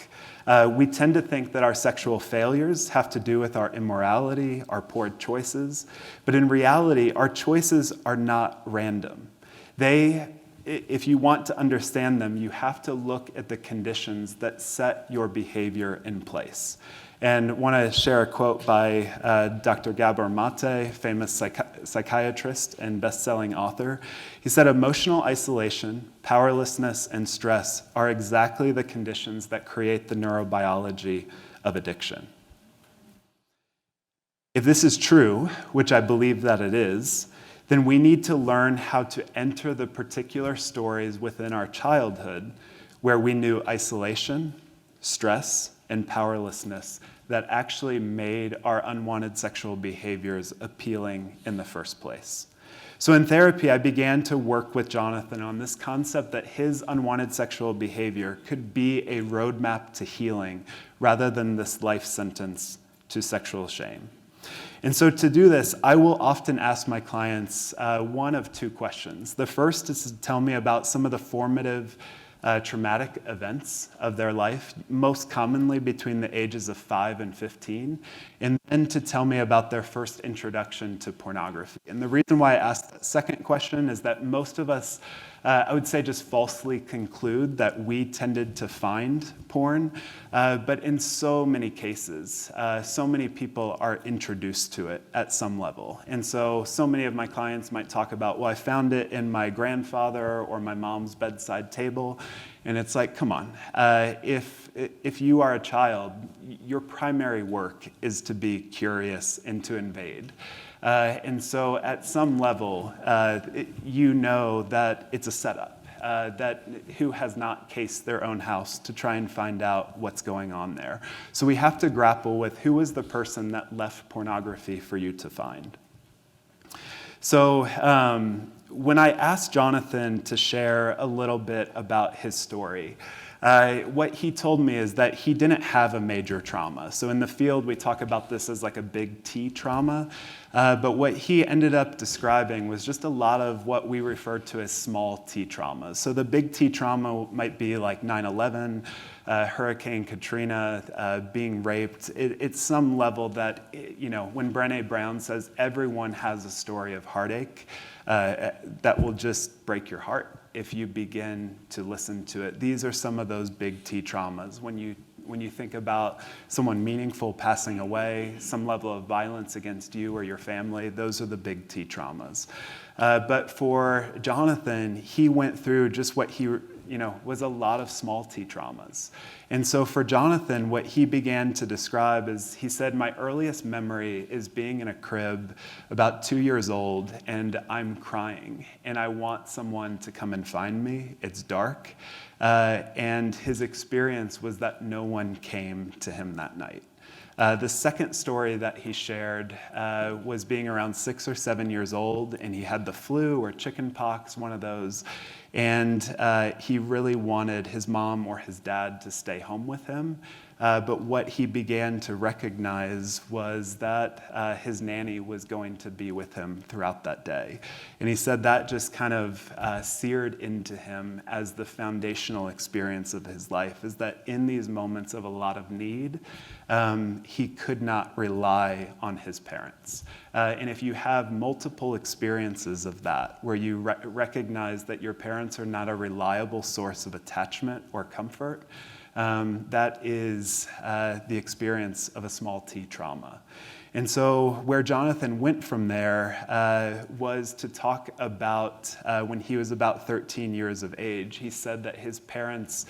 We tend to think that our sexual failures have to do with our immorality, our poor choices, but in reality, our choices are not random. If you want to understand them, you have to look at the conditions that set your behavior in place. And I want to share a quote by Dr. Gabor Mate, famous psychiatrist and best-selling author. He said, "Emotional isolation, powerlessness, and stress are exactly the conditions that create the neurobiology of addiction." If this is true, which I believe that it is, then we need to learn how to enter the particular stories within our childhood where we knew isolation, stress, and powerlessness that actually made our unwanted sexual behaviors appealing in the first place. So in therapy, I began to work with Jonathan on this concept that his unwanted sexual behavior could be a roadmap to healing rather than this life sentence to sexual shame. And so to do this, I will often ask my clients one of two questions. The first is to tell me about some of the formative traumatic events of their life, most commonly between the ages of 5 and 15, and then to tell me about their first introduction to pornography. And the reason why I asked that second question is that most of us, I would say, just falsely conclude that we tended to find porn, but in so many cases, so many people are introduced to it at some level. And so many of my clients might talk about, well, I found it in my grandfather or my mom's bedside table. And it's like, come on, if you are a child, your primary work is to be curious and to invade. And so at some level, you know that it's a setup, that who has not cased their own house to try and find out what's going on there. So we have to grapple with who is the person that left pornography for you to find. So when I asked Jonathan to share a little bit about his story, what he told me is that he didn't have a major trauma. So in the field, we talk about this as like a big T trauma. But what he ended up describing was just a lot of what we refer to as small T traumas. So the big T trauma might be like 9/11, Hurricane Katrina, being raped. It's some level that, you know, when Brené Brown says everyone has a story of heartache, that will just break your heart if you begin to listen to it. These are some of those big T traumas. When you think about someone meaningful passing away, some level of violence against you or your family, those are the big T traumas. But for Jonathan, he went through just what he was a lot of small T traumas. And so for Jonathan, what he began to describe is, he said, my earliest memory is being in a crib about 2 years old, and I'm crying, and I want someone to come and find me. It's dark. And his experience was that no one came to him that night. The second story that he shared was being around 6 or 7 years old, and he had the flu or chicken pox, one of those, and he really wanted his mom or his dad to stay home with him. But what he began to recognize was that his nanny was going to be with him throughout that day. And he said that just kind of seared into him as the foundational experience of his life, is that in these moments of a lot of need, he could not rely on his parents. And if you have multiple experiences of that, where you recognize that your parents are not a reliable source of attachment or comfort, that is the experience of a small T trauma. And so where Jonathan went from there was to talk about when he was about 13 years of age. He said that his parents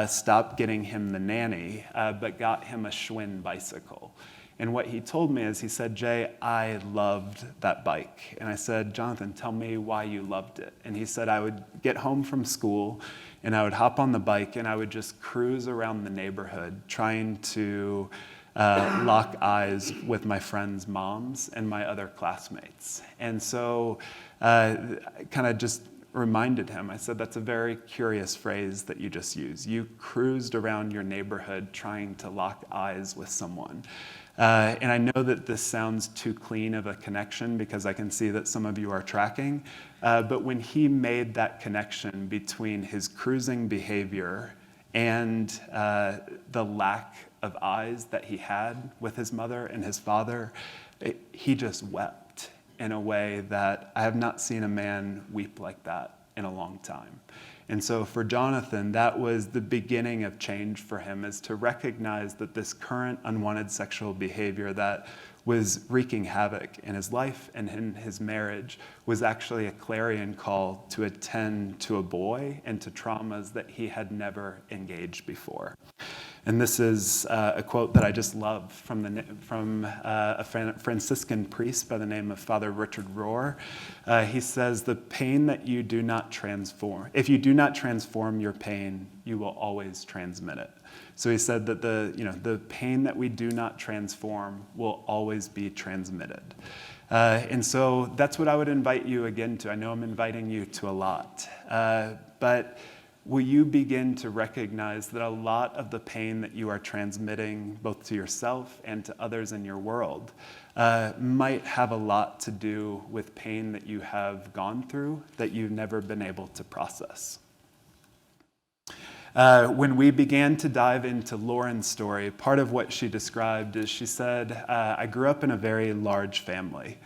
stopped getting him the nanny, but got him a Schwinn bicycle. And what he told me is, he said, Jay, I loved that bike. And I said, Jonathan, tell me why you loved it. And he said, I would get home from school, and I would hop on the bike, and I would just cruise around the neighborhood trying to lock eyes with my friends' moms and my other classmates. And so I kind of just reminded him, I said, that's a very curious phrase that you just used. You cruised around your neighborhood trying to lock eyes with someone. And I know that this sounds too clean of a connection, because I can see that some of you are tracking. But when he made that connection between his cruising behavior and the lack of eyes that he had with his mother and his father, he just wept in a way that I have not seen a man weep like that in a long time. And so for Jonathan, that was the beginning of change for him, is to recognize that this current unwanted sexual behavior that was wreaking havoc in his life and in his marriage was actually a clarion call to attend to a boy and to traumas that he had never engaged before. And this is a quote that I just love from a Franciscan priest by the name of Father Richard Rohr. He says, the pain that you do not transform, if you do not transform your pain, you will always transmit it. So he said that the pain that we do not transform will always be transmitted. And so that's what I would invite you again to. I know I'm inviting you to a lot. But will you begin to recognize that a lot of the pain that you are transmitting both to yourself and to others in your world might have a lot to do with pain that you have gone through that you've never been able to process? When we began to dive into Lauren's story, part of what she described is she said, I grew up in a very large family.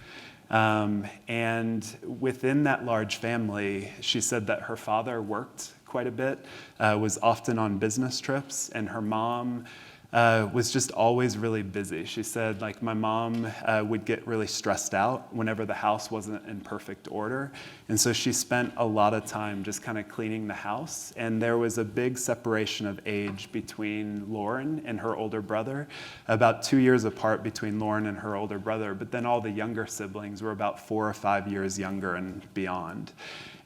And within that large family, she said that her father worked quite a bit, was often on business trips, and her mom was just always really busy. She said, like, my mom would get really stressed out whenever the house wasn't in perfect order. And so she spent a lot of time just kind of cleaning the house. And there was a big separation of age between Lauren and her older brother, about 2 years apart between Lauren and her older brother. But then all the younger siblings were about 4 or 5 years younger and beyond.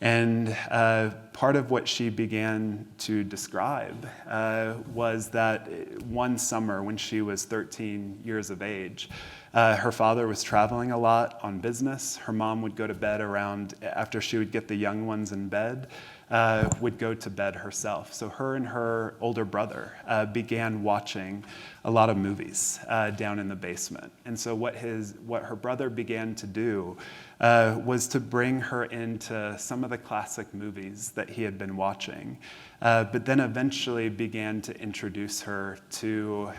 And part of what she began to describe was that one summer when she was 13 years of age, her father was traveling a lot on business. Her mom would go to bed around, after she would get the young ones in bed, would go to bed herself. So her and her older brother began watching a lot of movies down in the basement. And so what her brother began to do was to bring her into some of the classic movies that he had been watching, but then eventually began to introduce her to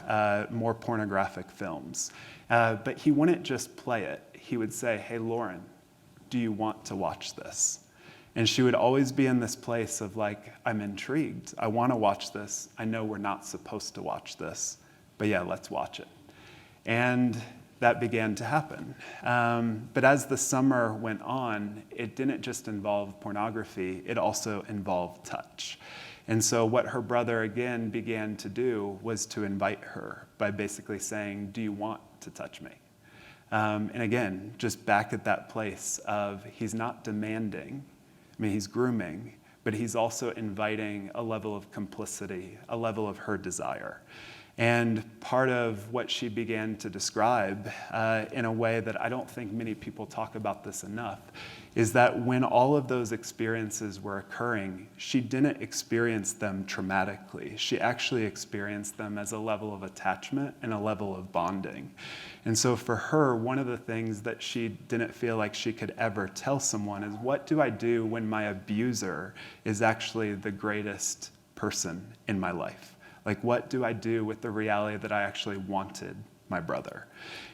more pornographic films. But he wouldn't just play it. He would say, hey, Lauren, do you want to watch this? And she would always be in this place of like, I'm intrigued. I want to watch this. I know we're not supposed to watch this, but yeah, let's watch it. And that began to happen. But as the summer went on, it didn't just involve pornography, it also involved touch. And so what her brother again began to do was to invite her by basically saying, do you want to touch me? And again, just back at that place of he's not demanding, I mean, he's grooming, but he's also inviting a level of complicity, a level of her desire. And part of what she began to describe in a way that I don't think many people talk about this enough is that when all of those experiences were occurring, she didn't experience them traumatically. She actually experienced them as a level of attachment and a level of bonding. And so for her, one of the things that she didn't feel like she could ever tell someone is, what do I do when my abuser is actually the greatest person in my life? Like, what do I do with the reality that I actually wanted my brother?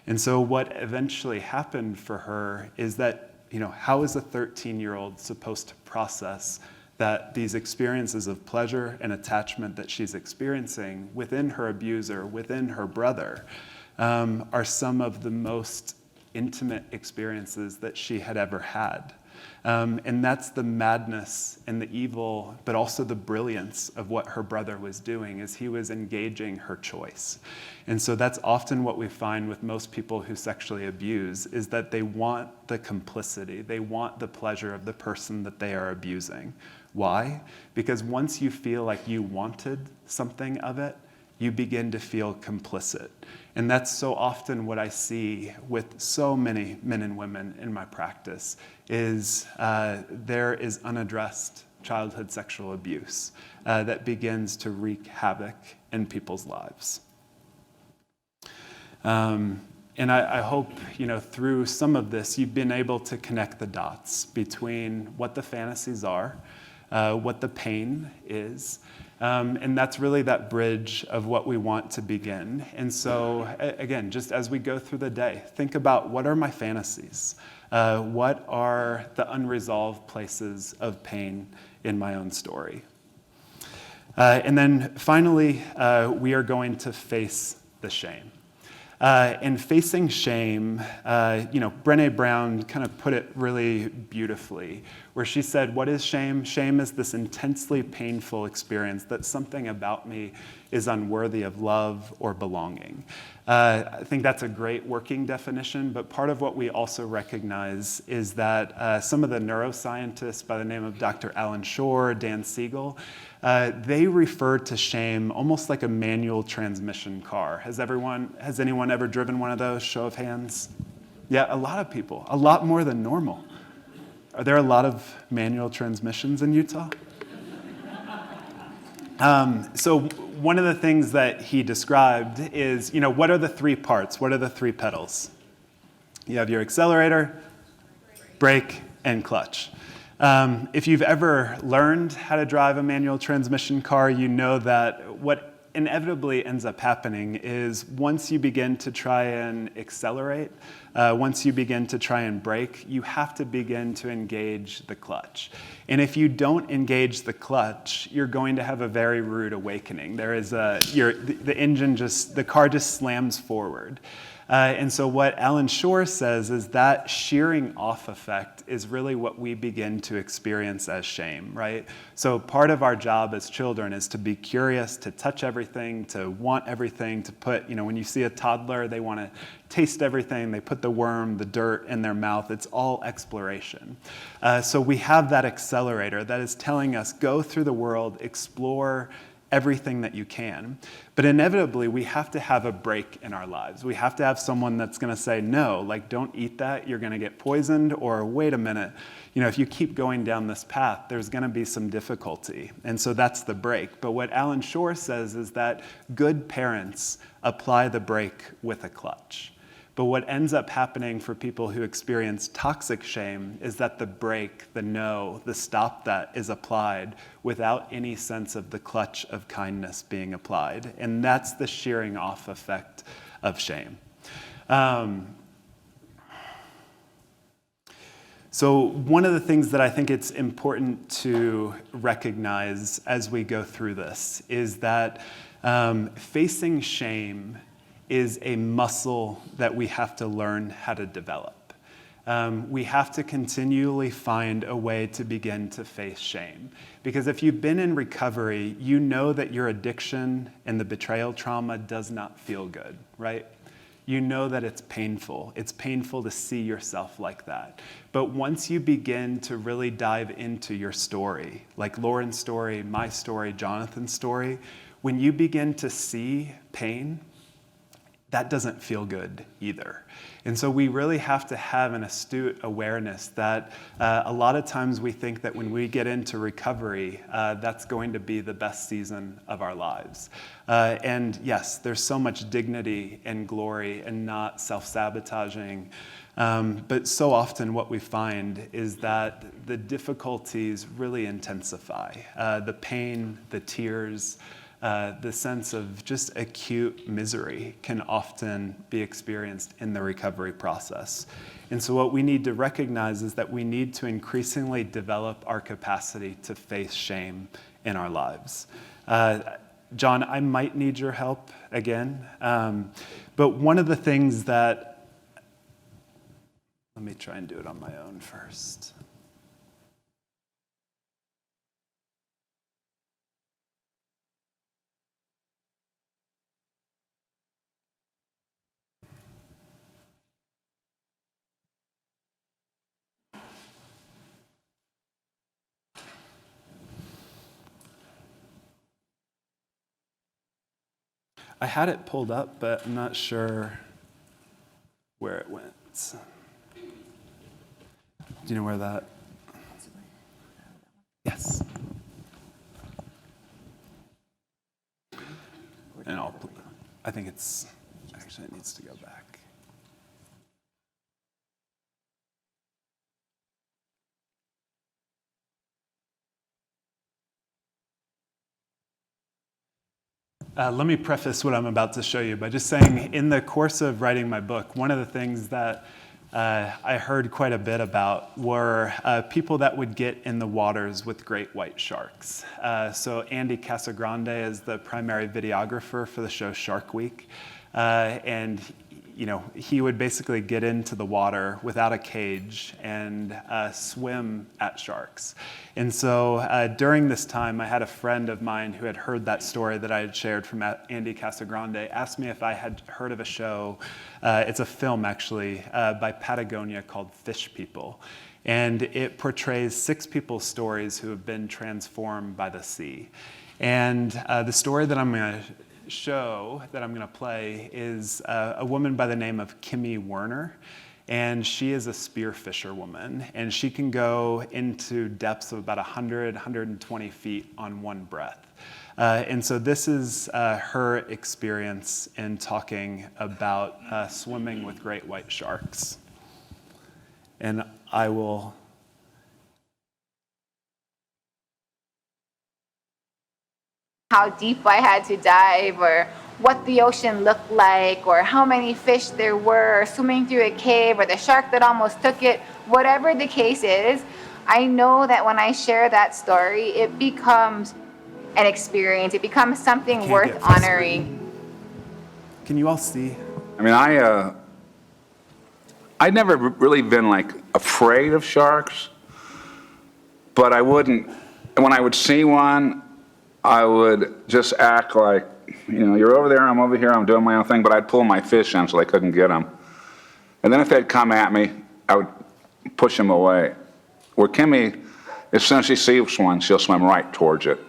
And so what eventually happened for her is that, how is a 13-year-old supposed to process that these experiences of pleasure and attachment that she's experiencing within her abuser, within her brother, are some of the most intimate experiences that she had ever had. And that's the madness and the evil, but also the brilliance of what her brother was doing, is he was engaging her choice. And so that's often what we find with most people who sexually abuse, is that they want the complicity, they want the pleasure of the person that they are abusing. Why? Because once you feel like you wanted something of it, you begin to feel complicit. And that's so often what I see with so many men and women in my practice, is there is unaddressed childhood sexual abuse that begins to wreak havoc in people's lives. And I hope, through some of this, you've been able to connect the dots between what the fantasies are, what the pain is, and that's really that bridge of what we want to begin. And so, again, just as we go through the day, think about, what are my fantasies? What are the unresolved places of pain in my own story? And then finally, we are going to face the shame. And facing shame, Brené Brown kind of put it really beautifully, where she said, what is shame? Shame is this intensely painful experience that something about me is unworthy of love or belonging. I think that's a great working definition, but part of what we also recognize is that some of the neuroscientists by the name of Dr. Alan Shore, Dan Siegel, they refer to shame almost like a manual transmission car. Has anyone ever driven one of those? Show of hands. Yeah, a lot of people, a lot more than normal. Are there a lot of manual transmissions in Utah? So one of the things that he described is, what are the three parts? What are the three pedals? You have your accelerator, brake, and clutch. If you've ever learned how to drive a manual transmission car, you know that what inevitably ends up happening is once you begin to try and accelerate, once you begin to try and brake, you have to begin to engage the clutch. And if you don't engage the clutch, you're going to have a very rude awakening. The car just slams forward. And so what Alan Shore says is that shearing off effect is really what we begin to experience as shame, right? So part of our job as children is to be curious, to touch everything, to want everything, to put, when you see a toddler, they want to taste everything, they put the worm, the dirt in their mouth. It's all exploration. So we have that accelerator that is telling us, go through the world, explore everything that you can. But inevitably, we have to have a break in our lives. We have to have someone that's going to say, no, don't eat that, you're going to get poisoned, or wait a minute, if you keep going down this path, there's going to be some difficulty. And so that's the break. But what Alan Shore says is that good parents apply the brake with a clutch. But what ends up happening for people who experience toxic shame is that the brake, the no, the stop that is applied without any sense of the clutch of kindness being applied. And that's the shearing off effect of shame. So one of the things that I think it's important to recognize as we go through this is that facing shame is a muscle that we have to learn how to develop. We have to continually find a way to begin to face shame. Because if you've been in recovery, you know that your addiction and the betrayal trauma does not feel good, right? You know that it's painful. It's painful to see yourself like that. But once you begin to really dive into your story, like Lauren's story, my story, Jonathan's story, when you begin to see pain, that doesn't feel good either. And so we really have to have an astute awareness that a lot of times we think that when we get into recovery, that's going to be the best season of our lives. And yes, there's so much dignity and glory and not self-sabotaging. But so often what we find is that the difficulties really intensify. The pain, the tears, the sense of just acute misery can often be experienced in the recovery process. And so what we need to recognize is that we need to increasingly develop our capacity to face shame in our lives. John, I might need your help again, but one of the things that, let me try and do it on my own first. I had it pulled up, but I'm not sure where it went. Do you know where that? Yes. And I think actually it needs to go back. Let me preface what I'm about to show you by just saying, in the course of writing my book, one of the things that I heard quite a bit about were people that would get in the waters with great white sharks. So Andy Casagrande is the primary videographer for the show Shark Week. And he would basically get into the water without a cage and swim at sharks. And so during this time, I had a friend of mine who had heard that story that I had shared from Andy Casagrande, asked me if I had heard of a show, it's a film actually, by Patagonia called Fish People. And it portrays 6 people's stories who have been transformed by the sea. And the story that I'm going to show, that I'm going to play, is a woman by the name of Kimmy Werner. And she is a spearfisher woman. And she can go into depths of about 100, 120 feet on one breath. And so this is her experience in talking about swimming with great white sharks. And I will... How deep I had to dive, or what the ocean looked like, or how many fish there were, or swimming through a cave, or the shark that almost took it. Whatever the case is, I know that when I share that story, it becomes an experience. It becomes something worth honoring. Can you all see? I mean, I'd never really been like afraid of sharks, but I wouldn't, when I would see one, I would just act like, you're over there, I'm over here, I'm doing my own thing, but I'd pull my fish in so I couldn't get them. And then if they'd come at me, I would push them away. Where Kimmy, as soon as she sees one, she'll swim right towards it.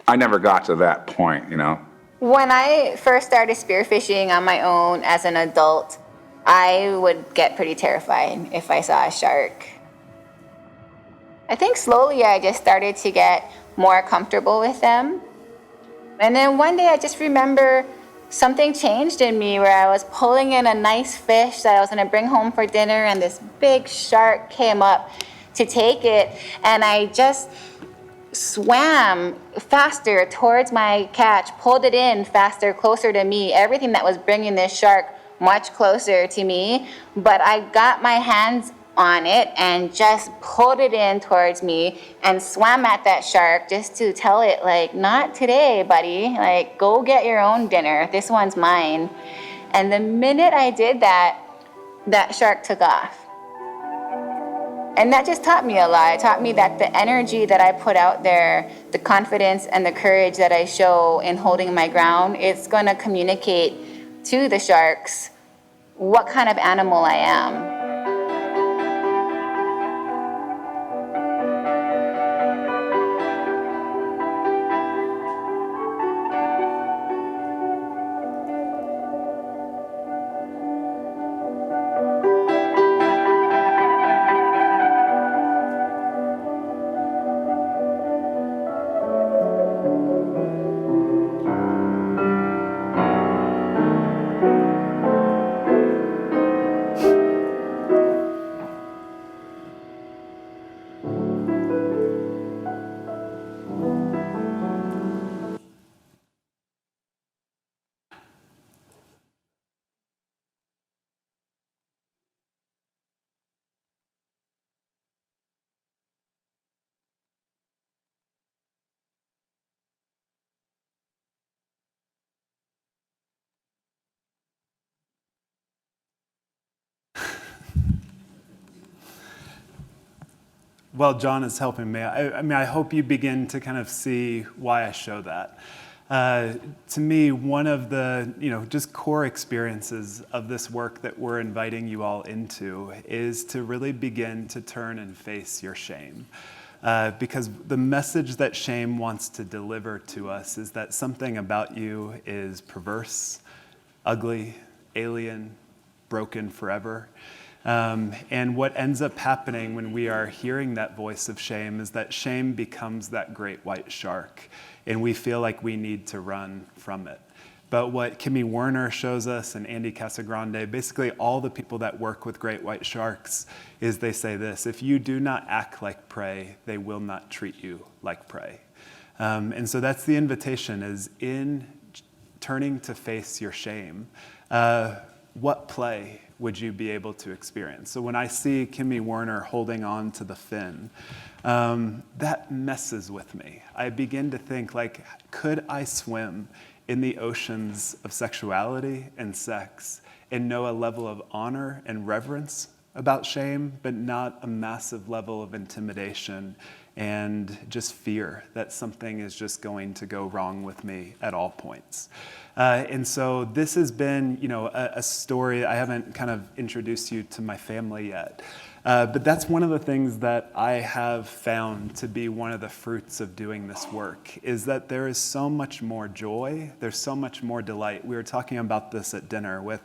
I never got to that point, When I first started spearfishing on my own as an adult, I would get pretty terrified if I saw a shark. I think slowly I just started to get more comfortable with them. And then one day I just remember something changed in me where I was pulling in a nice fish that I was going to bring home for dinner, and this big shark came up to take it, and I just swam faster towards my catch, pulled it in faster, closer to me, everything that was bringing this shark much closer to me, but I got my hands on it and just pulled it in towards me and swam at that shark just to tell it, like, not today, buddy, like, go get your own dinner, this one's mine. And the minute I did that, that shark took off. And that just taught me a lot. It taught me that the energy that I put out there, the confidence and the courage that I show in holding my ground, it's going to communicate to the sharks what kind of animal I am. Well, John is helping me. I hope you begin to kind of see why I show that. To me, one of the just core experiences of this work that we're inviting you all into is to really begin to turn and face your shame. Because the message that shame wants to deliver to us is that something about you is perverse, ugly, alien, broken forever. And what ends up happening when we are hearing that voice of shame is that shame becomes that great white shark, and we feel like we need to run from it. But what Kimmy Werner shows us, and Andy Casagrande, basically all the people that work with great white sharks, is they say this: if you do not act like prey, they will not treat you like prey. And so that's the invitation, is in turning to face your shame, what play would you be able to experience? So when I see Kimmy Werner holding on to the fin, that messes with me. I begin to think, like, could I swim in the oceans of sexuality and sex and know a level of honor and reverence about shame, but not a massive level of intimidation and just fear that something is just going to go wrong with me at all points. And so this has been, a story. I haven't kind of introduced you to my family yet. But that's one of the things that I have found to be one of the fruits of doing this work, is that there is so much more joy, there's so much more delight. We were talking about this at dinner with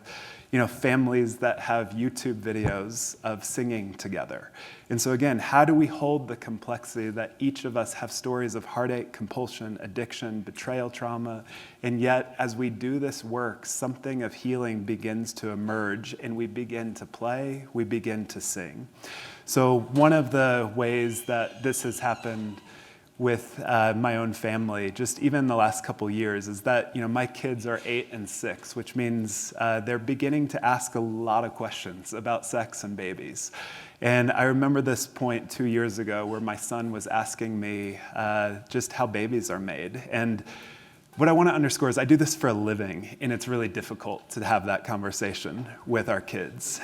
families that have YouTube videos of singing together. And so again, how do we hold the complexity that each of us have stories of heartache, compulsion, addiction, betrayal, trauma, and yet as we do this work, something of healing begins to emerge and we begin to play, we begin to sing. So one of the ways that this has happened with my own family, just even the last couple years, is that my kids are 8 and 6, which means they're beginning to ask a lot of questions about sex and babies. And I remember this point 2 years ago where my son was asking me just how babies are made. And what I want to underscore is I do this for a living, and it's really difficult to have that conversation with our kids.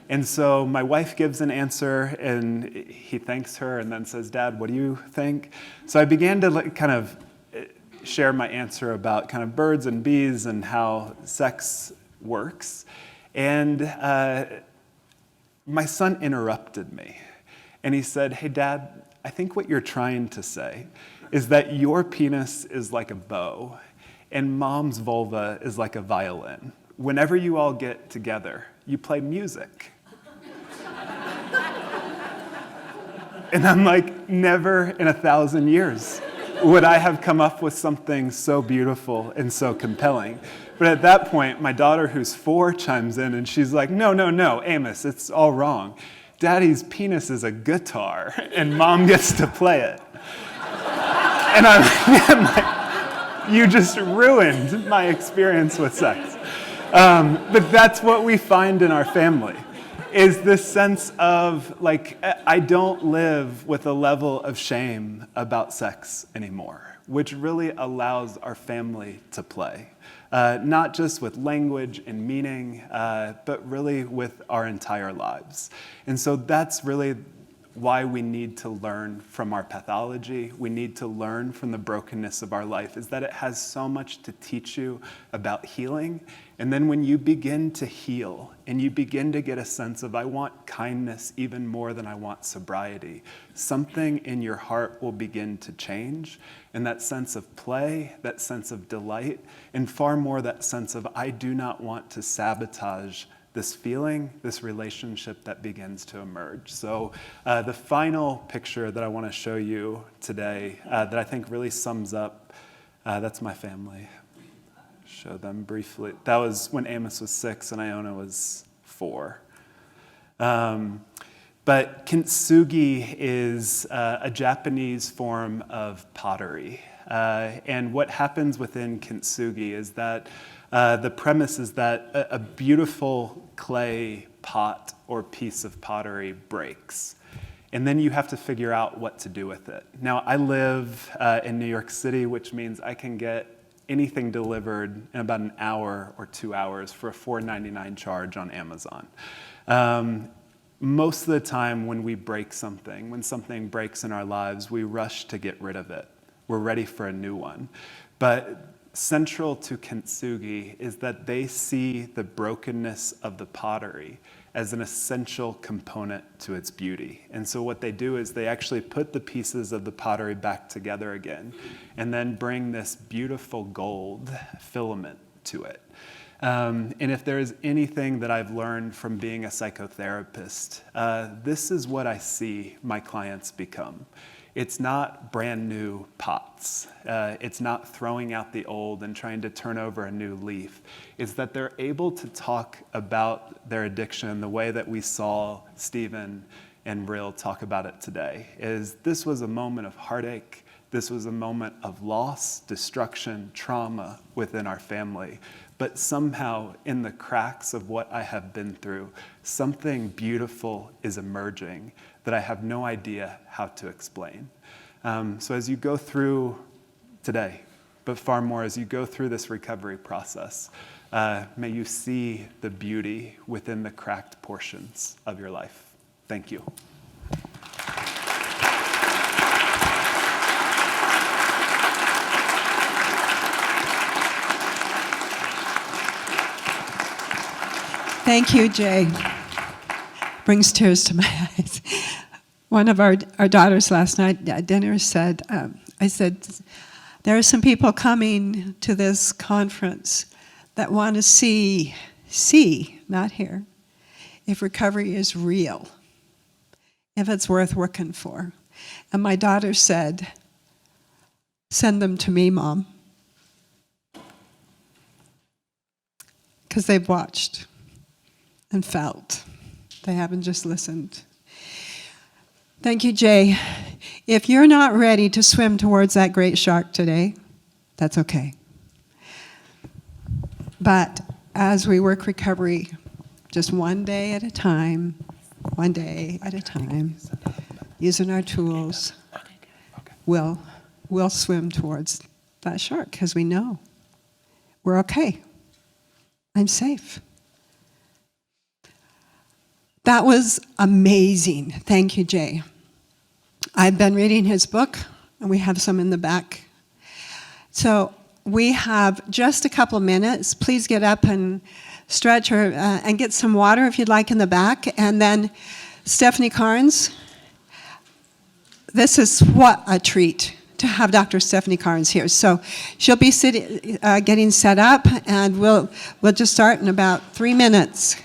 And so my wife gives an answer, and he thanks her and then says, "Dad, what do you think?" So I began to kind of share my answer about kind of birds and bees and how sex works. And my son interrupted me, and he said, "Hey, Dad, I think what you're trying to say is that your penis is like a bow, and Mom's vulva is like a violin. Whenever you all get together, you play music." And I'm like, never in 1,000 years would I have come up with something so beautiful and so compelling. But at that point, my daughter, who's 4, chimes in, and she's like, no, Amos, it's all wrong. Daddy's penis is a guitar, and Mom gets to play it. And I'm like, you just ruined my experience with sex. But that's what we find in our family, is this sense of, I don't live with a level of shame about sex anymore, which really allows our family to play. Not just with language and meaning, but really with our entire lives. And so that's really why we need to learn from our pathology. We need to learn from the brokenness of our life, is that it has so much to teach you about healing. And then when you begin to heal and you begin to get a sense of, I want kindness even more than I want sobriety, something in your heart will begin to change. And that sense of play, that sense of delight, and far more that sense of, I do not want to sabotage this feeling, this relationship that begins to emerge. So the final picture that I want to show you today that I think really sums up, that's my family. Show them briefly. That was when Amos was 6 and Iona was 4. But Kintsugi is a Japanese form of pottery. And what happens within Kintsugi is that the premise is that a beautiful clay pot or piece of pottery breaks. And then you have to figure out what to do with it. Now, I live in New York City, which means I can get anything delivered in about an hour or 2 hours for a $4.99 charge on Amazon. Most of the time when we break something, when something breaks in our lives, we rush to get rid of it. We're ready for a new one. But central to Kintsugi is that they see the brokenness of the pottery as an essential component to its beauty. And so what they do is they actually put the pieces of the pottery back together again and then bring this beautiful gold filament to it. And if there is anything that I've learned from being a psychotherapist, this is what I see my clients become. It's not brand new pots. It's not throwing out the old and trying to turn over a new leaf. It's that they're able to talk about their addiction the way that we saw Stephen and Ril talk about it today. Is this was a moment of heartache. This was a moment of loss, destruction, trauma within our family. But somehow, in the cracks of what I have been through, something beautiful is emerging that I have no idea how to explain. So as you go through today, but far more as you go through this recovery process. May you see the beauty within the cracked portions of your life. Thank you. Thank you, Jay. Brings tears to my eyes. One of our daughters last night at dinner said, I said, there are some people coming to this conference that want to see, not hear, if recovery is real, if it's worth working for. And my daughter said, send them to me, Mom. Because they've watched and felt. They haven't just listened. Thank you, Jay. If you're not ready to swim towards that great shark today, that's okay. But as we work recovery, just one day at a time, using our tools, we'll swim towards that shark because we know we're okay. I'm safe. That was amazing. Thank you, Jay. I've been reading his book, and we have some in the back. So we have just a couple minutes. Please get up and stretch and get some water if you'd like in the back. And then Stephanie Carnes, this is what a treat to have Dr. Stephanie Carnes here. So she'll be getting set up, and we'll just start in about 3 minutes.